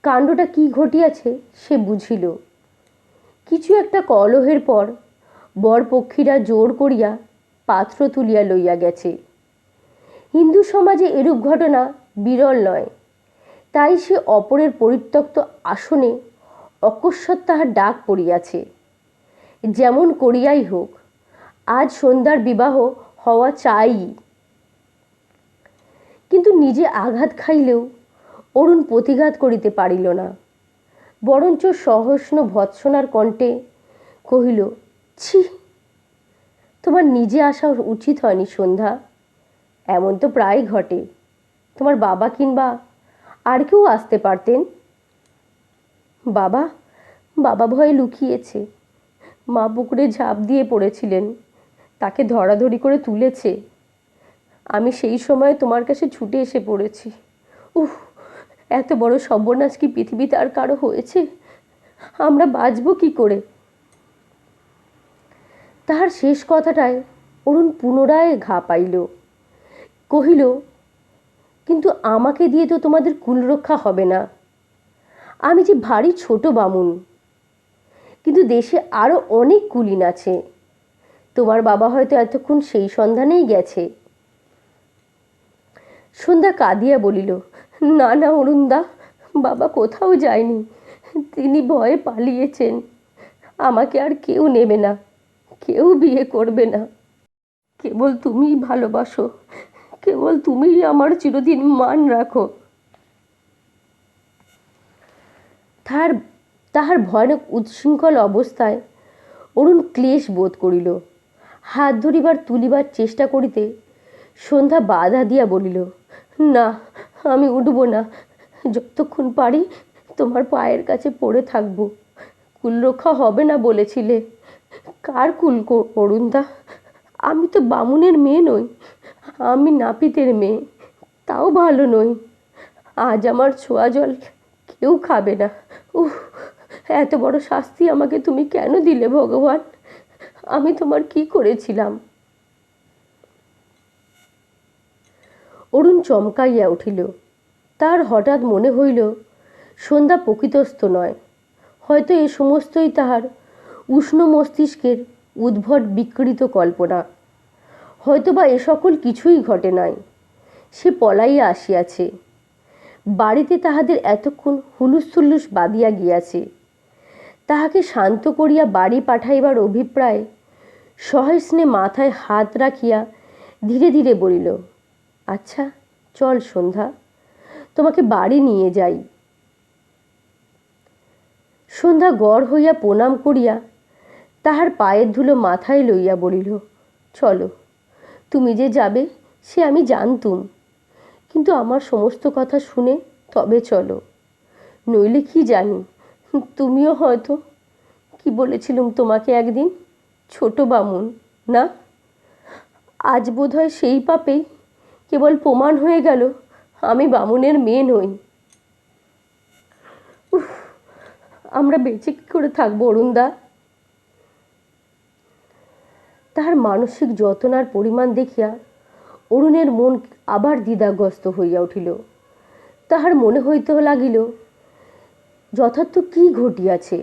A: কাণ্ডটা কি ঘটিয়াছে সে বুঝিল। কিছু একটা কলহের পর বরপক্ষীরা জোর করিয়া পাত্র তুলিয়া লইয়া গেছে। হিন্দু সমাজে এরূপ ঘটনা বিরল নয়। তাই সে অপরের পরিত্যক্ত আসনে অকস্মাৎ তাহার ডাক পড়িয়াছে। যেমন করিয়াই হোক, আজ সন্ধ্যার বিবাহ হওয়া চাই। কিন্তু নিজে আঘাত খাইলেও অরুণ প্রতিঘাত করিতে পারিল না। বরঞ্চ সহস্ন ভৎসনার কণ্ঠে কহিল, ছি, তোমার নিজে আসা উচিত হয়নি সন্ধ্যা। এমন তো প্রায় ঘটে। তোমার বাবা কিংবা আর কেউ আসতে পারতেন। বাবা বাবা ভয়ে লুকিয়েছে। মা পুকুরে ঝাঁপ দিয়ে পড়েছিলেন, তাকে ধরাধরি করে তুলেছে। আমি সেই সময় তোমার কাছে ছুটে এসে পড়েছি। উহ, এত বড় সর্বনাশ কি পৃথিবীতে আর কারো হয়েছে? আমরা বাঁচব কি করে? তাহার শেষ কথাটায় অরুণ পুনরায় ঘা পাইল। কহিল, কিন্তু আমাকে দিয়ে তো তোমাদের কুলরক্ষা হবে না। আমি যে ভারী ছোট বামুন। কিন্তু দেশে আরও অনেক কুলীন আছে। তোমার বাবা হয়তো এতক্ষণ সেই সন্ধানেই গেছে। সন্ধ্যা কাঁদিয়া বলিল, না না অরুণদা, বাবা কোথাও যায়নি। তিনি ভয়ে পালিয়েছেন। আমাকে আর কেউ নেবে না, কেউ বিয়ে করবে না। কেবল তুমিই ভালোবাসো, কেবল তুমিই আমার চিরদিন মান রাখো। তাহার ভয়ানক উচ্ছৃঙ্খল অবস্থায় অরুণ ক্লেশ বোধ করিল। হাত ধরিবার তুলিবার চেষ্টা করিতে সন্ধ্যা বাধা দিয়া বলিল, না, আমি উঠব না। যতক্ষণ পারি তোমার পায়ের কাছে পড়ে থাকবো। কুলরক্ষা হবে না বলেছিলে। কার কুল অরুণদা? আমি তো বামুনের মেয়ে নই, আমি নাপিতের মেয়ে, তাও ভালো নই। আজ আমার ছোঁয়া জল কেউ খাবে না। উহ, এত বড় শাস্তি আমাকে তুমি কেন দিলে ভগবান? আমি তোমার কি করেছিলাম? অরুণ চমকাইয়া উঠিল। তার হঠাৎ মনে হইল সন্ধ্যা প্রকৃতস্থ নয়। হয়তো এ সমস্তই তাহার উষ্ণ মস্তিষ্কের উদ্ভট বিকৃত কল্পনা। হয়তোবা এ সকল কিছুই ঘটে নাই। সে পলাইয়া আসিয়াছে। বাড়িতে তাহাদের এতক্ষণ হুলুস্থুল্লুস বাঁধিয়া গিয়াছে। তাহাকে শান্ত করিয়া বাড়ি পাঠাইবার অভিপ্রায়ে সহাস্নে মাথায় হাত রাখিয়া ধীরে ধীরে বলিল, আচ্ছা চল সন্ধ্যা, তোমাকে বাড়ি নিয়ে যাই। সন্ধ্যা গড় হইয়া প্রণাম করিয়া তাহার পায়ের ধুলো মাথায় লইয়া বলিল, চলো। তুমি যে যাবে সে আমি জানতুম, কিন্তু আমার সমস্ত কথা শুনে তবে চলো। নইলে কি জানি, তুমিও হয়তো কি বলেছিলুম তোমাকে একদিন? ছোট বামুন না? আজ বোধহয় সেই পাপেই কেবল প্রমাণ হয়ে গেল আমি বামুনের মেয়ে নই। আমরা বেঁচে কী করে থাকবো অরুণদা? তাহার মানসিক যন্ত্রণার পরিমাণ দেখিয়া অরুণের মন আবার দ্বিধাগ্রস্ত হইয়া উঠিল। তাহার মনে হইতে লাগিল যথার্থ কি ঘটিয়াছে,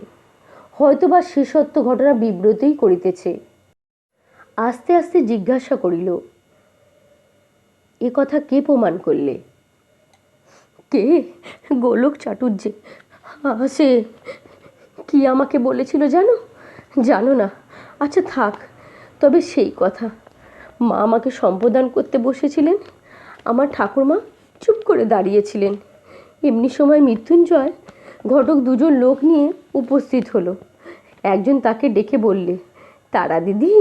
A: হয়তোবা সে সত্য ঘটনা বিব্রতই করিতেছে। আস্তে আস্তে জিজ্ঞাসা করিল, এ কথা কে প্রমাণ করলে? কে? গোলক চাটুর্যে। সে কি আমাকে বলেছিল জানো? জানো না? আচ্ছা থাক, তবে সেই কথা মা আমাকে সম্বোধন করতে বসেছিলেন। আমার ঠাকুরমা চুপ করে দাঁড়িয়েছিলেন। এমনি সময় মৃত্যুঞ্জয় ঘটক দুজন লোক নিয়ে উপস্থিত হলো। একজন তাকে ডেকে বললে, তারা দিদি,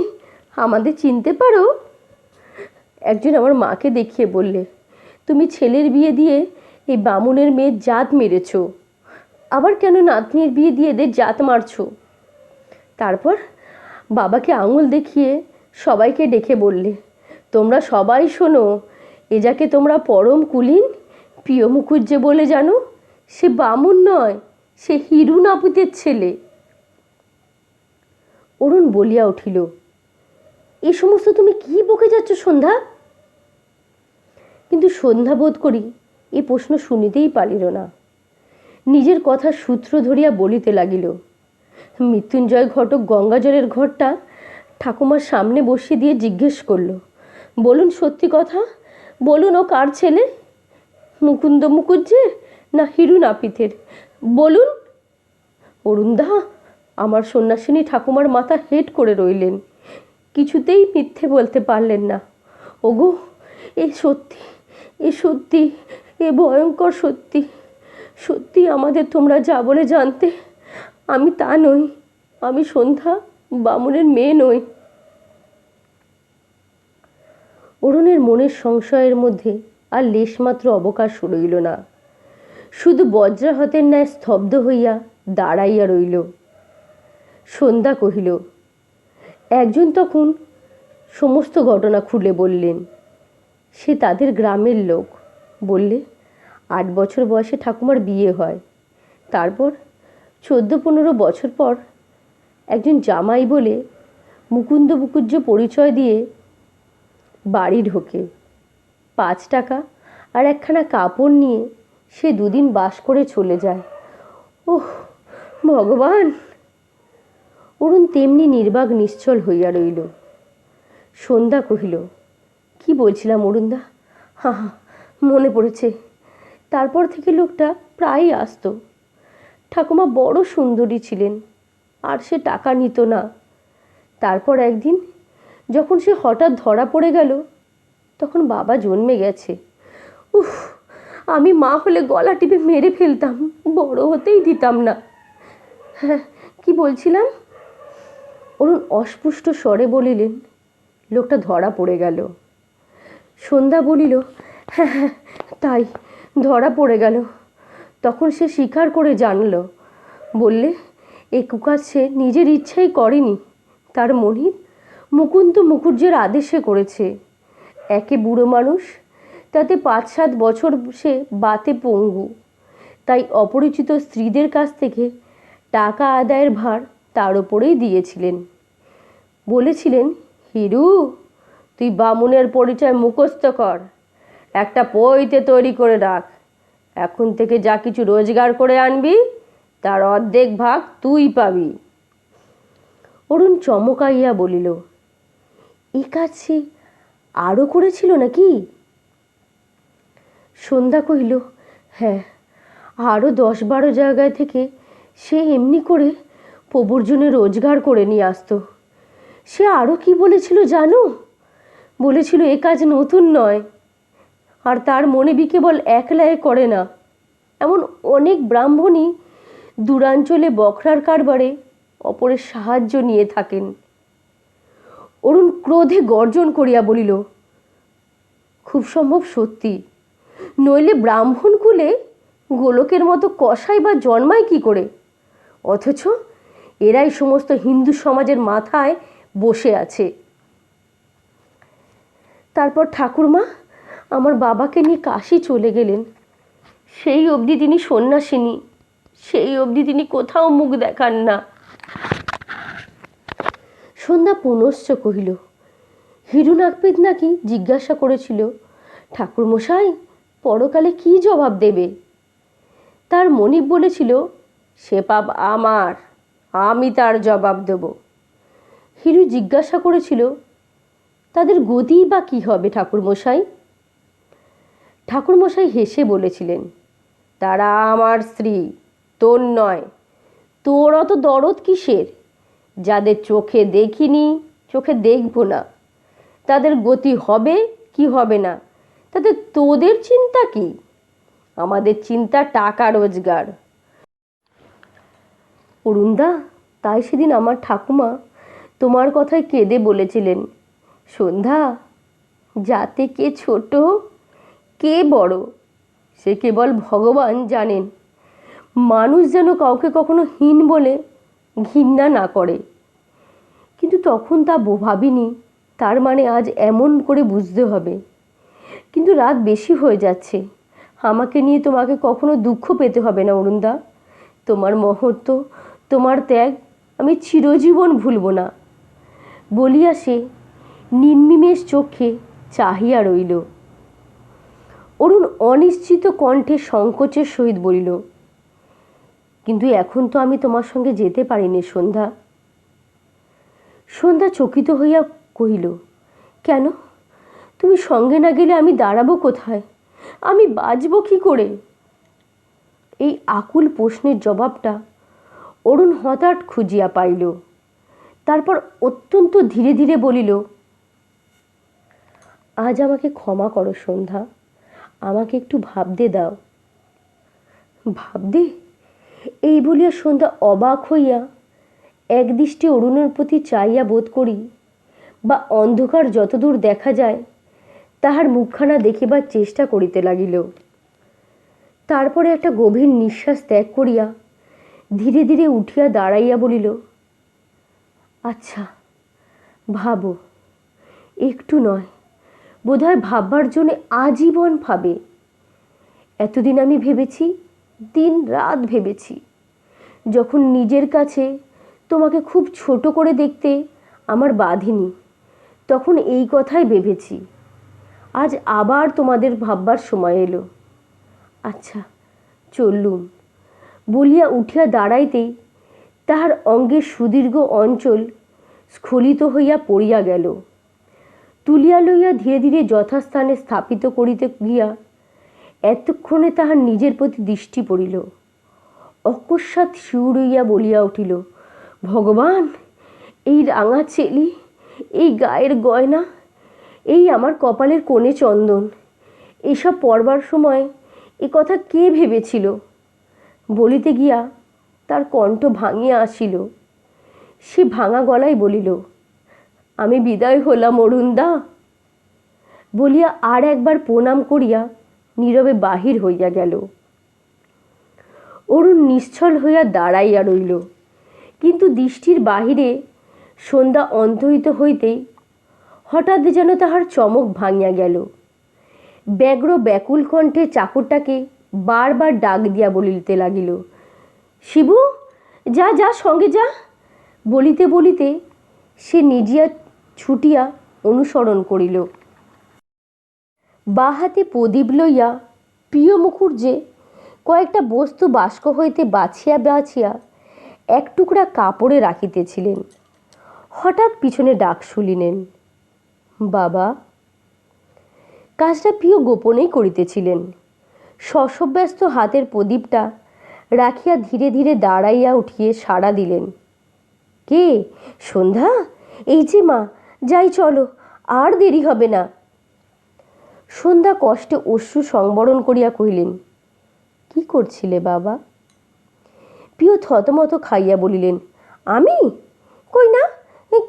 A: আমাদের চিনতে পারো? একজন আমার মাকে দেখিয়ে বললে, তুমি ছেলের বিয়ে দিয়ে এই বামুনের মেয়ের জাত মেরেছ, আবার কেন নাতনির বিয়ে দিয়ে এদের জাত মারছ? তারপর বাবাকে আঙুল দেখিয়ে সবাইকে ডেকে বললে, তোমরা সবাই শোনো, এ যাকে তোমরা পরম কুলীন প্রিয় মুখুজ্জে বলে জানো, সে বামুন নয়, সে হিরু নাপিতের ছেলে। অরুণ বলিয়া উঠিল, এ সমস্ত তুমি কি বকে যাচ্ছ সন্ধ্যা? কিন্তু সন্ধ্যা বোধ করি এ প্রশ্ন শুনিতেই পারিল না। নিজের কথা সূত্র ধরিয়া বলিতে লাগিল, মৃত্যুঞ্জয় ঘটক গঙ্গাজলের ঘরটা ঠাকুমার সামনে বসিয়ে দিয়ে জিজ্ঞেস করল, বলুন সত্যি কথা, বলুন ও কার ছেলে? মুকুন্দ মুখুজ্জের না হিরু নাপিতের? বলুন। অরুণদা, আমার সন্ন্যাসিনী ঠাকুমার মাথা হেট করে রইলেন, কিছুতেই মিথ্যে বলতে পারলেন না। ওগো, এ সত্যি, এ সত্যি, এ ভয়ঙ্কর সত্যি। সত্যি আমাদের তোমরা যা বলে জানতে, আমি তা নই, আমি সন্ধ্যা বামুনের মেয়ে নই। অরুণের মনের সংশয়ের মধ্যে আর লেশমাত্র অবকাশ রইল না। শুধু বজ্রাহতের ন্যায় স্তব্ধ হইয়া দাঁড়াইয়া রইল। সন্ধ্যা কহিল, একজন তখন সমস্ত ঘটনা খুলে বললেন। সে তাদের গ্রামের লোক। বললে, 8 বছর বয়সে ঠাকুমার বিয়ে হয়। তারপর 14-15 বছর পর একজন জামাই বলে মুকুন্দ মুকুজ্জ পরিচয় দিয়ে বাড়ি ঢোকে। 5 টাকা আর একখানা কাপড় নিয়ে সে 2 দিন বাস করে চলে যায়। ওহ ভগবান! অরুণ তেমনি নির্বাক নিশ্চল হইয়া রইল। সন্ধ্যা কহিল, কি বলছিলাম অরুণদা? হা, মনে পড়েছে। তারপর থেকে লোকটা প্রায়ই আসতো। ঠাকুমা বড় সুন্দরী ছিলেন, আর সে টাকা নিত না। তারপর একদিন যখন সে হঠাৎ ধরা পড়ে গেল, তখন বাবা জন্মে গেছে। উফ, আমি মা হলে গলা টিপে মেরে ফেলতাম, বড় হতেই দিতাম না। হ্যাঁ, কি বলছিলাম? অরুণ অস্পষ্ট স্বরে বলিলেন, লোকটা ধরা পড়ে গেল। সন্ধ্যা বলিল, হ্যাঁ হ্যাঁ তাই, ধরা পড়ে গেল। তখন সে স্বীকার করে জানল। বললে, এই কুকাজ সে নিজের ইচ্ছাই করেনি, তার মনিব মুকুন্দ মুখুজ্জের আদেশে করেছে। একে বুড়ো মানুষ, তাতে 5-7 বছর সে বাতে পঙ্গু, তাই অপরিচিত স্ত্রীদের কাছ থেকে টাকা আদায়ের ভার তার ওপরেই দিয়েছিলেন। বলেছিলেন, হিরু, তুই বামুনের পরিচয় মুখস্থ কর, একটা পৈতে তৈরি করে রাখ। এখন থেকে যা কিছু রোজগার করে আনবি তার অর্ধেক ভাগ তুই পাবি। অরুণ চমকাইয়া বলিল, এই কাজ সে আরও করেছিল নাকি? সন্ধ্যা কহিল, হ্যাঁ, আরও 10-12 জায়গায় থেকে সে এমনি করে প্রবর্জনে রোজগার করে নিয়ে আসতো। সে আরও কি বলেছিল জানো? বলেছিল এ কাজ নতুন নয়, আর তার মনে কেবল একলাই করে না, এমন অনেক ব্রাহ্মণই দূরাঞ্চলে বখরার কারবারে অপরের সাহায্য নিয়ে থাকেন। অরুণ ক্রোধে গর্জন করিয়া বলিল, খুব সম্ভব সত্যি, নইলে ব্রাহ্মণ কুলে গোলকের মতো কসাই বা জন্মায় কি করে? অথচ এরাই সমস্ত হিন্দু সমাজের মাথায় বসে আছে। তারপর ঠাকুরমা আমার বাবাকে নিয়ে কাশি চলে গেলেন। সেই অবধি তিনি সন্ন্যাসিনী, সেই অবধি তিনি কোথাও মুখ দেখান না। সন্ধ্যা পুনশ্চ কহিল, হিরুনাপিত নাকি জিজ্ঞাসা করেছিল, ঠাকুরমশাই পরকালে কি জবাব দেবে? তার মনিব বলেছিল, সে পাপ আমার, আমি তার জবাব দেব। হিরু জিজ্ঞাসা করেছিল, তাদের গতি বা কী হবে ঠাকুরমশাই? ঠাকুরমশাই হেসে বলেছিলেন, তারা আমার স্ত্রী, তোর নয়। তোর অত দরদ কিসের? যাদের চোখে দেখিনি, চোখে দেখব না, তাদের গতি হবে কি হবে না তাতে তোদের চিন্তা কি? আমাদের চিন্তা টাকা রোজগার। অরুণদা, তাই সেদিন আমার ঠাকুমা তোমার কথায় কেঁদে বলেছিলেন, সন্ধ্যা, যাতে কে ছোট কে বড় সে কেবল ভগবান জানেন। মানুষ যেন কাউকে কখনো হীন বলে ঘৃণা না করে। কিন্তু তখন তা ভাবিনি, তার মানে আজ এমন করে বুঝতে হবে। কিন্তু রাত বেশি হয়ে যাচ্ছে, আমাকে নিয়ে তোমাকে কখনো দুঃখ পেতে হবে না অরুণদা। তোমার মহত্ব, তোমার ত্যাগ আমি চিরজীবন ভুলব না। বলিয়া সে নির্নিমেষ চোখে চাহিয়া রইল। অরুণ অনিশ্চিত কণ্ঠে সংকোচের সহিত বলিল, কিন্তু এখন তো আমি তোমার সঙ্গে যেতে পারিনি সন্ধ্যা। সন্ধ্যা চকিত হইয়া কহিল, কেন? তুমি সঙ্গে না গেলে আমি দাঁড়াবো কোথায়? আমি বাঁচব কি করে? এই আকুল প্রশ্নের জবাবটা অরুণ হঠাৎ খুঁজিয়া পাইল। তারপর অত্যন্ত ধীরে ধীরে বলিল, আজ আমাকে ক্ষমা করো সন্ধ্যা, আমাকে একটু ভাবতে দাও। ভাবতে? এই বলিয়া সন্ধ্যা অবাক হইয়া একদৃষ্টে অরুণের প্রতি চাইয়া বোধ করি, বা অন্ধকার যতদূর দেখা যায় তাহার মুখখানা দেখিবার চেষ্টা করিতে লাগিল। তারপরে একটা গভীর নিঃশ্বাস ত্যাগ করিয়া ধীরে ধীরে উঠিয়া দাঁড়াইয়া বলিল, আচ্ছা ভাবো, একটু নয়, বোধহয় ভাববার জন্য আজীবন ভাবে। এতদিন আমি ভেবেছি, দিন রাত ভেবেছি। যখন নিজের কাছে তোমাকে খুব ছোট করে দেখতে আমার বাধেনি, তখন এই কথাই ভেবেছি। আজ আবার তোমাদের ভাববার সময় এলো। আচ্ছা চললুম। বলিয়া উঠিয়া দাঁড়াইতেই তাহার অঙ্গের সুদীর্ঘ অঞ্চল স্খলিত হইয়া পড়িয়া গেল। তুলিয়া লইয়া ধীরে ধীরে যথাস্থানে স্থাপিত করিতে গিয়া এতক্ষণে তাহার নিজের প্রতি দৃষ্টি পড়িল। অকস্মাৎ শিউরিয়া বলিয়া উঠিল, ভগবান, এই রাঙা চেলি, এই গায়ের গয়না, এই আমার কপালের কোণে চন্দন, এসব পরবার সময় এ কথা কে ভেবেছিল? বলিতে গিয়া তার কণ্ঠ ভাঙিয়া আসিল। সে ভাঙা গলায় বলিল, আমি বিদায় হলাম অরুণদা। বলিয়া আর একবার প্রণাম করিয়া নীরবে বাহির হইয়া গেল। অরুণ নিশ্চল হইয়া দাঁড়াইয়া রইল, কিন্তু দৃষ্টির বাহিরে সন্ধ্যা অন্তহিত হইতেই হঠাৎ যেন তাহার চমক ভাঙিয়া গেল। ব্যগ্র ব্যাকুল কণ্ঠে চাকরটাকে বারবার ডাক দিয়া বলিতে লাগিল, শিবু, যা যা, সঙ্গে যা। বলিতে বলিতে সে নিজিয়া ছুটিয়া অনুসরণ করিল। বা হাতে প্রদীপ লইয়া প্রিয় মুখুজ্জে কয়েকটা বস্তু বাস্ক হইতে বাছিয়া বাছিয়া এক টুকরা কাপড়ে রাখিতেছিলেন। হঠাৎ পিছনে ডাক শুনিলেন, বাবা। কাজটা প্রিয় গোপনেই করিতেছিলেন। শশব্যস্ত হাতের প্রদীপটা রাখিয়া ধীরে ধীরে দাঁড়াইয়া উঠিয়ে সাড়া দিলেন, কে? সন্ধ্যা? এই যে মা, যাই চলো, আর দেরি হবে না। সন্ধ্যা কষ্টে অশ্রু সংবরণ করিয়া কহিলেন, কি করছিলে বাবা? প্রিয় থতমত খাইয়া বলিলেন, আমি? কই না,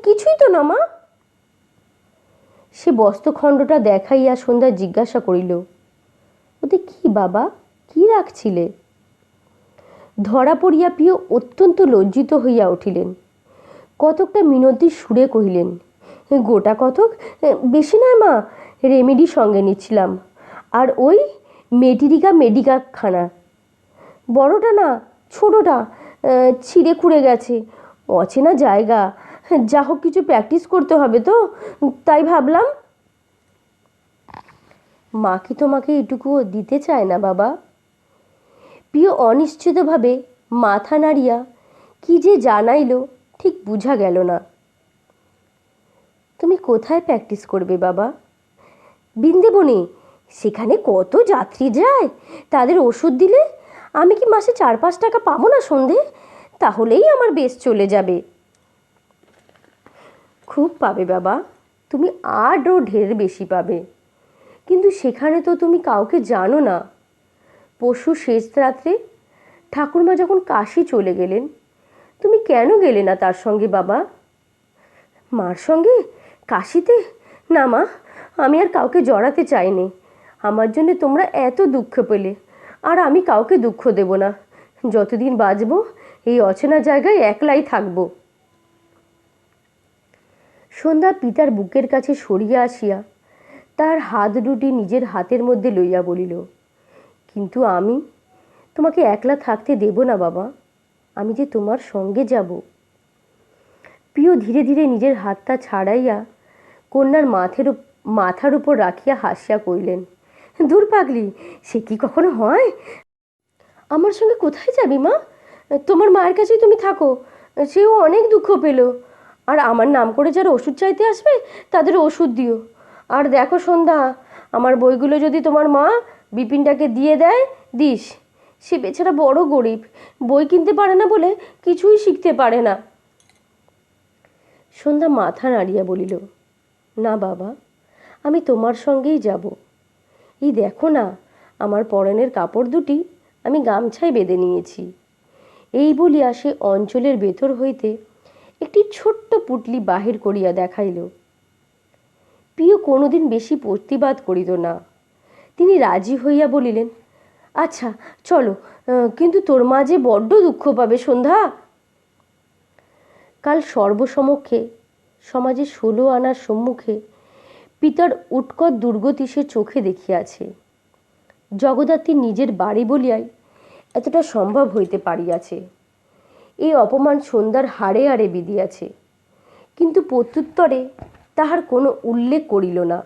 A: কিছুই তো না মা। সে বস্ত্রখণ্ডটা দেখাইয়া সন্ধ্যা জিজ্ঞাসা করিল, ওতে কি বাবা, কি রাখছিলে? ধরা পড়িয়া প্রিয় অত্যন্ত লজ্জিত হইয়া উঠিলেন। কতকটা মিনতির সুরে কহিলেন, গোটা কতক, বেশি নয় মা, রেমেডি সঙ্গে নিচ্ছিলাম, আর ওই মেডিকা খানা। বড়টা না, ছোটোটা ছিঁড়ে খুঁড়ে গেছে, অচেনা জায়গা, যা হোক কিছু প্র্যাকটিস করতে হবে তো, তাই ভাবলাম। মা কি তোমাকে এটুকুও দিতে চায় না বাবা? প্রিয় অনিশ্চিতভাবে মাথা নাড়িয়া কি যে জানাইল ঠিক বুঝা গেল না। তুমি কোথায় প্র্যাকটিস করবে বাবা? বৃন্দাবনে, সেখানে কত যাত্রী যায়, তাদের ওষুধ দিলে আমি কি মাসে 4-5 টাকা পাবো না সন্ধে? তাহলেই আমার বেশ চলে যাবে। খুব পাবে বাবা, তুমি আরও ঢের বেশি পাবে, কিন্তু সেখানে তো তুমি কাউকে জানো না। পরশু শেষ রাত্রে ঠাকুরমা যখন কাশি চলে গেলেন, তুমি কেন গেলে না তার সঙ্গে বাবা? মার সঙ্গে কাশিতে? না মা, আমি আর কাউকে জড়াতে চাইনি। আমার জন্য তোমরা এত দুঃখ পেলে, আর আমি কাউকে দুঃখ দেব না। যতদিন বাঁচব এই অচেনা জায়গায় একলাই থাকব। সন্ধ্যা পিতার বুকের কাছে সরিয়া আসিয়া তার হাত দুটি নিজের হাতের মধ্যে লইয়া বলিল, কিন্তু আমি তোমাকে একলা থাকতে দেব না বাবা, আমি যে তোমার সঙ্গে যাব। প্রিয় ধীরে ধীরে নিজের হাতটা ছাড়াইয়া কন্যার মাথার উপর রাখিয়া হাসিয়া কইলেন, দূর পাগলি, সে কি কখনো হয়? আমার সঙ্গে কোথায় যাবি মা? তোমার মায়ের কাছেই তুমি থাকো, সেও অনেক দুঃখ পেল। আর আমার নাম করে যারা ওষুধ চাইতে আসবে তাদের ওষুধ দিও। আর দেখো সন্ধ্যা, আমার বইগুলো যদি তোমার মা বিপিনটাকে দিয়ে দেয় দিস। সে বেচারা বড় গরিব, বই কিনতে পারে না বলে কিছুই শিখতে পারে না। সন্ধ্যা মাথা নাড়িয়া বলিল, না বাবা, আমি তোমার সঙ্গেই যাব। এই দেখো না, আমার পরনের কাপড় দুটি আমি গামছায় বেঁধে নিয়েছি। এই বলিয়া সে অঞ্চলের ভেতর হইতে একটি ছোট্ট পুটলি বাহির করিয়া দেখাইল। প্রিয় কোনোদিন বেশি প্রতিবাদ করিত না। তিনি রাজি হইয়া বলিলেন, আচ্ছা চলো, কিন্তু তোর মা যে বড্ড দুঃখ পাবে সন্ধ্যা। কাল সর্বসমক্ষে সমাজে 16 আনার সম্মুখে পিতার উৎকট দুর্গতি সে চোখে দেখিয়াছে। জগদ্ধাত্রীর নিজের বাড়ি বলিয়াই এতটা সম্ভব হইতে পারিয়াছে। এই অপমান সন্ধ্যার হাড়ে হাড়ে বিঁধিয়াছে, কিন্তু প্রত্যুত্তরে তাহার কোনো উল্লেখ করিল না।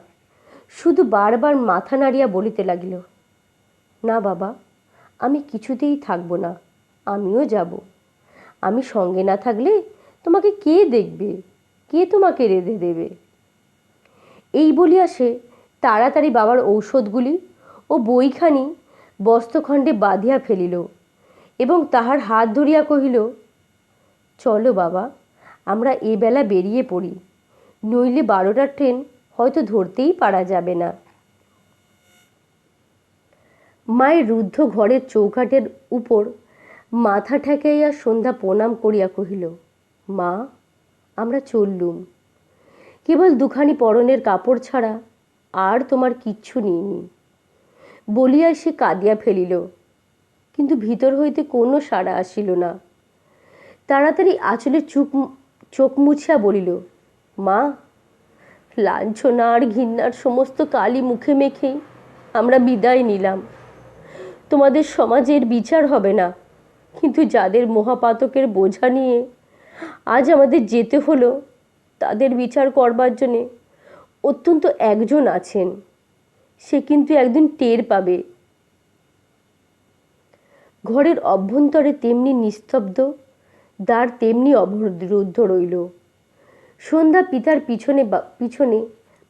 A: শুধু বারবার মাথা নাড়িয়া বলিতে লাগিল, না বাবা, আমি কিছুতেই থাকব না, আমিও যাব। আমি সঙ্গে না থাকলে তোমাকে কে দেখবে, কে তোমাকে রেঁধে দেবে? এই বলিয়া সে তাড়াতাড়ি বাবার ঔষধগুলি ও বইখানি বস্ত্রখণ্ডে বাঁধিয়া ফেলিল এবং তাহার হাত ধরিয়া কহিল, চলো বাবা, আমরা এবেলা বেরিয়ে পড়ি, নইলে 12টার ট্রেন হয়তো ধরতেই পারা যাবে না। মায়ের রুদ্ধ ঘরের চৌকাঠের উপর মাথা ঠেকাইয়া সন্ধ্যা প্রণাম করিয়া কহিল, মা, আমরা চললুম। কেবল দুখানি পরনের কাপড় ছাড়া আর তোমার কিচ্ছু নিইনি। বলিয়া সে কাঁদিয়া ফেলিল, কিন্তু ভিতর হইতে কোনো সাড়া আসিল না। তাড়াতাড়ি আঁচলে চোখ মুছিয়া বলিল, মা, লাঞ্ছনা আর ঘৃণার সমস্ত কালি মুখে মেখেই আমরা বিদায় নিলাম। তোমাদের সমাজের বিচার হবে না, কিন্তু যাদের মহাপাতকের বোঝা নিয়ে আজ আমাদের যেতে হলো, তাদের বিচার করবার জন্যে অত্যন্ত একজন আছেন। সে কিন্তু একদিন টের পাবে। ঘরের অভ্যন্তরে তেমনি নিস্তব্ধ, দ্বার তেমনি অবরুদ্ধ রইল। সন্ধ্যা পিতার পিছনে পিছনে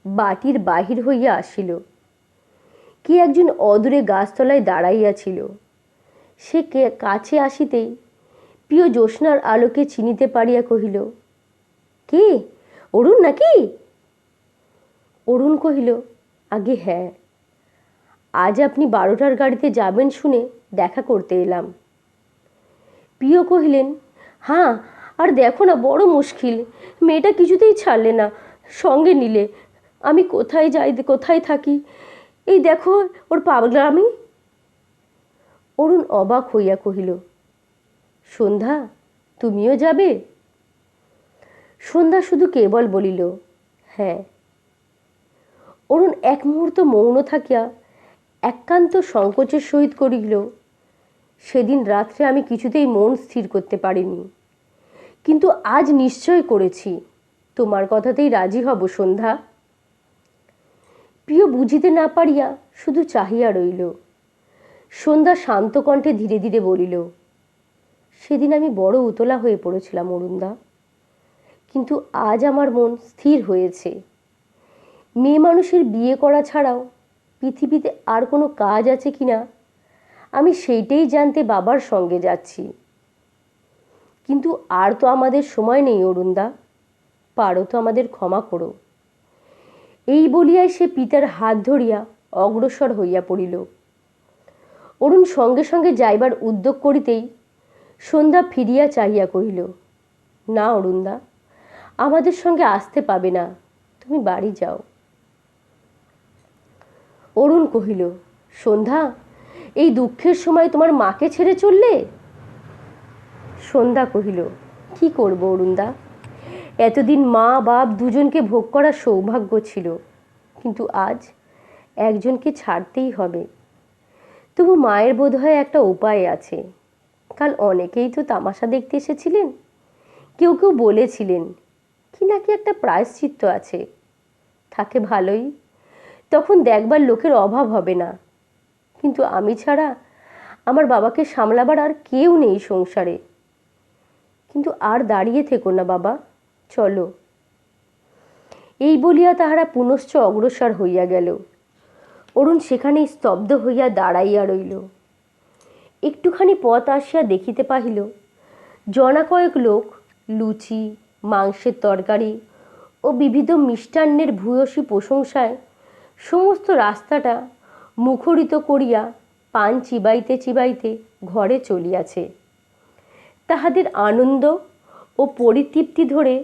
A: বাটির বাহির হইয়া আসিল। কে একজন অদূরে গাছতলায় দাঁড়াইয়াছিল। সে কাছে আসিতেই প্রিয় জ্যোৎস্নার আলোকে চিনিতে পারিয়া কহিল, কে, অরুণ নাকি? অরুণ কহিল, আগে হ্যাঁ, আজ আপনি 12টার গাড়িতে যাবেন শুনে দেখা করতে এলাম। প্রিয় কহিলেন, হ্যাঁ, আর দেখো না, বড় মুশকিল, মেয়েটা কিছুতেই ছাড়লে না, সঙ্গে নিলে। আমি কোথায় যাই, কোথায় থাকি, এই দেখো ওর পাগলামি। অরুণ অবাক হইয়া কহিল, সন্ধ্যা, তুমিও যাবে? সন্ধ্যা শুধু কেবল বলিল, হ্যাঁ। অরুণ এক মুহূর্ত মৌন থাকিয়া একান্ত সংকোচের সহিত করিল, সেদিন রাত্রে আমি কিছুতেই মন স্থির করতে পারিনি, কিন্তু আজ নিশ্চয় করেছি। তোমার কথাতেই রাজি হব সন্ধ্যা। প্রিয় বুঝিতে না পারিয়া শুধু চাহিয়া রইল। সন্ধ্যা শান্ত কণ্ঠে ধীরে ধীরে বলিল, সেদিন আমি বড় উতলা হয়ে পড়েছিলাম অরুণদা, কিন্তু আজ আমার মন স্থির হয়েছে। মেয়ে মানুষের বিয়ে করা ছাড়াও পৃথিবীতে আর কোনো কাজ আছে কিনা আমি সেইটাই জানতে বাবার সঙ্গে যাচ্ছি। কিন্তু আর তো আমাদের সময় নেই অরুণদা, পারো তো আমাদের ক্ষমা করো। এই বলিয়াই সে পিতার হাত ধরিয়া অগ্রসর হইয়া পড়িল। অরুণ সঙ্গে সঙ্গে যাইবার উদ্যোগ করিতেই সন্ধ্যা ফিরিয়া চাহিয়া কহিল, না অরুণদা, আমাদের সঙ্গে আসতে পাবে না, তুমি বাড়ি যাও। অরুণ কহিল, সন্ধ্যা, এই দুঃখের সময় তোমার মাকে ছেড়ে চললে? সন্ধ্যা কহিল, কি করব অরুণদা, এতদিন মা বাপ দুজনকে ভোগ করার সৌভাগ্য ছিল, কিন্তু আজ একজনকে ছাড়তেই হবে। তবু মায়ের বোধহয় একটা উপায় আছে। কাল অনেকেই তো তামাশা দেখতে এসেছিলেন, কেউ কেউ বলেছিলেন কি নাকি একটা প্রায়শ্চিত্ত আছে। থাকে ভালোই, তখন দেখবার লোকের অভাব হবে না। কিন্তু আমি ছাড়া আমার বাবাকে সামলাবার আর কেউ নেই সংসারে। কিন্তু আর দাঁড়িয়ে থেকো না বাবা, চলো। এই বলিয়া তাহারা পুনশ্চ অগ্রসর হইয়া গেল। অরুণ সেখানেই স্তব্ধ হইয়া দাঁড়াইয়া রইল। একটুখানি পথ আসিয়া দেখিতে পাহিল, জনা কয়েক লোক লুচি, মাংসের তরকারি ও বিবিধ মিষ্টান্নের ভূয়সী প্রশংসায় সমস্ত রাস্তাটা মুখরিত করিয়া পান চিবাইতে চিবাইতে ঘরে চলিয়াছে। তাহাদের আনন্দ ও পরিতৃপ্তি ধরে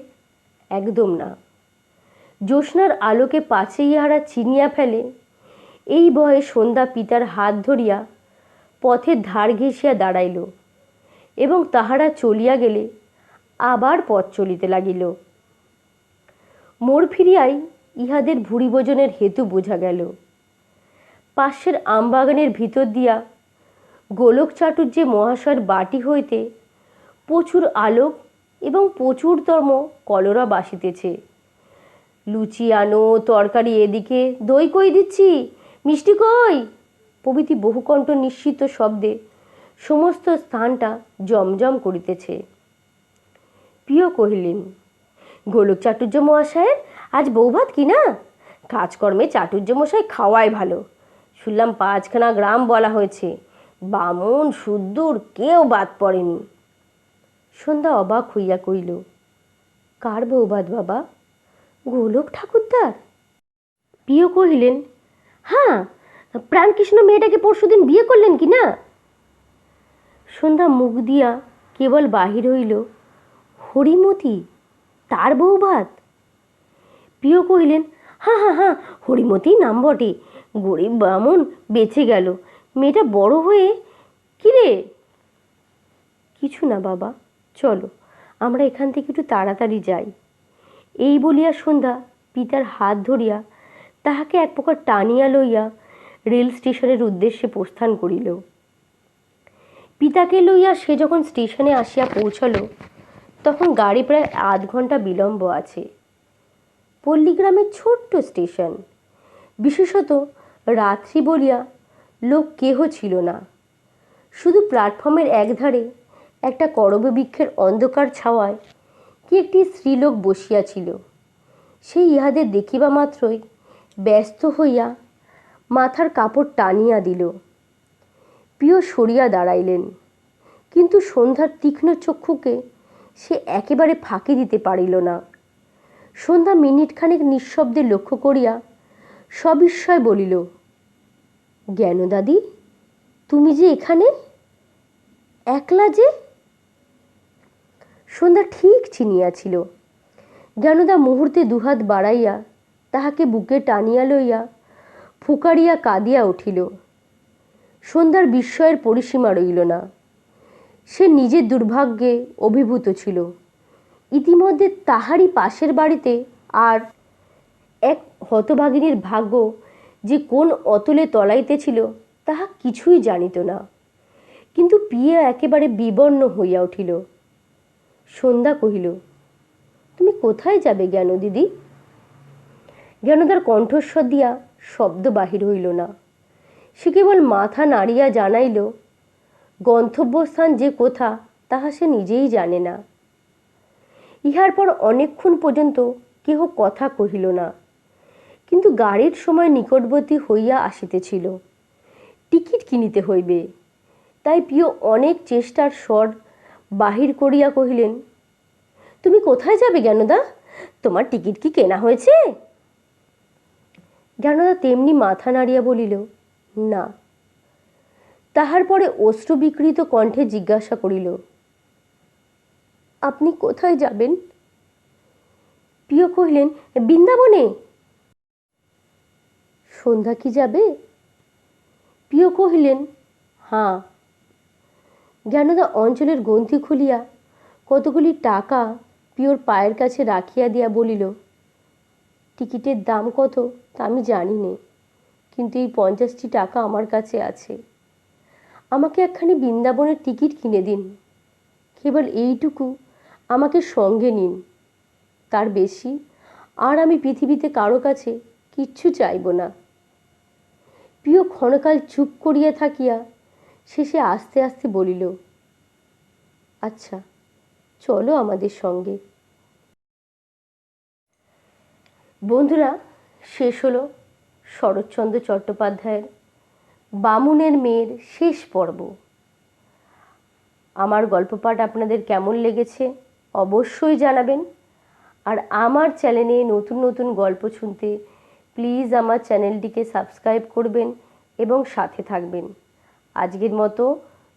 A: একদম না। জ্যোৎস্নার আলোকে পাছে ইহারা চিনিয়া ফেলে, এই ভয়ে সন্ধ্যা পিতার হাত ধরিয়া পথের ধার ঘেঁষিয়া দাঁড়াইল এবং তাহারা চলিয়া গেলে আবার পথ চলিতে লাগিল। মোড় ফিরিয়াই ইহাদের ভুরি ভোজনের হেতু বোঝা গেল। পাশের আমবাগানের ভিতর দিয়া গোলক চাটুর্যে মহাশয়ের বাটি হইতে প্রচুর আলোক এবং প্রচুরতম কলরা বাসিতেছে। লুচি আনো, তরকারি এদিকে, দই কই দিচ্ছি, মিষ্টি কই প্রভৃতি বহুকণ্ঠ নিশ্চিত শব্দে সমস্ত স্থানটা জমজম করিতেছে। প্রিয় কহিলেন, গোলক চাটুর্য মহাশয়ের আজ বৌভাত কি না? কাজকর্মে চাটুর্য মশাই খাওয়াই ভালো। শুনলাম 5খানা গ্রাম বলা হয়েছে, বামুন সুদ্দূর কেউ বাদ পড়েনি। সন্ধ্যা অবাক হইয়া কইল, কার বৌভাত বাবা? গোলক ঠাকুরদার? প্রিয় কহিলেন, হ্যাঁ, প্রাণকৃষ্ণ মেয়েটাকে পরশুদিন বিয়ে করলেন কি না? সন্ধ্যা মুখ দিয়া কেবল বাহির হইল, হরিমতি, তার বৌভাত? প্রিয় কহিলেন, হ্যাঁ হ্যাঁ হ্যাঁ, হরিমতি নাম বটে। গরিব বামুন বেঁচে গেল। মেয়েটা বড় হয়ে কি রে? কিছু না বাবা, চলো আমরা এখান থেকে একটু তাড়াতাড়ি যাই। এই বলিয়া সন্ধ্যা পিতার হাত ধরিয়া তাহাকে এক প্রকার টানিয়া লইয়া রেল স্টেশনের উদ্দেশ্যে প্রস্থান করিল। পিতাকে লইয়া সে যখন স্টেশনে আসিয়া পৌঁছল, তখন গাড়ি প্রায় আধ ঘন্টা বিলম্ব আছে। পল্লীগ্রামের ছোট্ট স্টেশন, বিশেষত রাত্রি বলিয়া লোক কেহ ছিল না। শুধু প্ল্যাটফর্মের একধারে একটা করব বৃক্ষের অন্ধকার ছাওয়ায় কি একটি স্ত্রীলোক বসিয়াছিল। সেই ইহাদের দেখিবা মাত্রই ব্যস্ত হইয়া মাথার কাপড় টানিয়া দিল। প্রিয় সরিয়া দাঁড়াইলেন, কিন্তু সন্ধ্যার তীক্ষ্ণ চক্ষুকে সে একেবারে ফাঁকি দিতে পারিল না। সন্ধ্যা মিনিটখানেক নিঃশব্দে লক্ষ্য করিয়া সবিস্ময় বলিল, জ্ঞানদাদি, তুমি যে এখানে একলা যে? সন্ধ্যা ঠিক চিনিয়াছিল। জ্ঞানদা মুহূর্তে দুহাত বাড়াইয়া তাহাকে বুকে টানিয়া লইয়া ফুকারিয়া কাঁদিয়া উঠিল। সন্ধ্যার বিস্ময়ের পরিসীমা রইল না। সে নিজের দুর্ভাগ্যে অভিভূত ছিল। ইতিমধ্যে তাহারই পাশের বাড়িতে আর এক হতভাগিনীর ভাগ্য যে কোন অতলে তলাইতেছিল তাহা কিছুই জানিত না। কিন্তু পিয়া একেবারে বিবর্ণ হইয়া উঠিল। সন্ধ্যা কহিল, তুমি কোথায় যাবে জ্ঞান দিদি? জ্ঞানদার কণ্ঠস্বর দিয়া শব্দ বাহির হইল না। সে কেবল মাথা নাড়িয়া জানাইল, গন্তব্যস্থান যে কোথা তাহা সে নিজেই জানে না। ইহার পর অনেকক্ষণ পর্যন্ত কেহ কথা কহিল না। কিন্তু গাড়ির সময় নিকটবর্তী হইয়া আসিতেছিল। টিকিট কিনিতে হইবে। তাই প্রিয় অনেক চেষ্টার স্বর বাহির করিয়া কহিলেন, তুমি কোথায় যাবে জ্ঞানদা? তোমার টিকিট কি কেনা হয়েছে? জ্ঞানদা তেমনি মাথা নাড়িয়া বলিল, না। তাহার পরে অশ্রুবিকৃত কণ্ঠে জিজ্ঞাসা করিল, আপনি কোথায় যাবেন? প্রিয় কহিলেন, বৃন্দাবনে। সন্ধ্যা কি যাবে? প্রিয় কহিলেন, হাঁ। জ্ঞানদা অঞ্চলের গ্রন্থি খুলিয়া কতগুলি টাকা প্রিয়র পায়ের কাছে রাখিয়া দিয়া বলিল, টিকিটের দাম কত তা আমি জানি নে, কিন্তু এই 50টি টাকা আমার কাছে আছে। আমাকে একখানি বৃন্দাবনের টিকিট কিনে দিন। কেবল এইটুকু আমাকে সঙ্গে নিন। তার বেশি আর আমি পৃথিবীতে কারো কাছে কিচ্ছু চাইব না। প্রিয় ক্ষণকাল চুপ করিয়া থাকিয়া শেষে আস্তে আস্তে বলিল, আচ্ছা, চলো আমাদের সঙ্গে। বন্ধুরা, শেষ হলো শরৎচন্দ্র চট্টোপাধ্যায়ের বামুনের মেয়ের শেষ পর্ব। আমার গল্প পাঠ আপনাদের কেমন লেগেছে অবশ্যই জানাবেন। আর আমার চ্যানেলে নতুন নতুন গল্প শুনতে প্লিজ আমার চ্যানেলটিকে সাবস্ক্রাইব করবেন এবং সাথে থাকবেন। আজকের মতো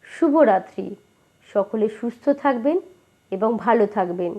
A: শুভরাত্রি। সকলে সুস্থ থাকবেন এবং ভালো থাকবেন।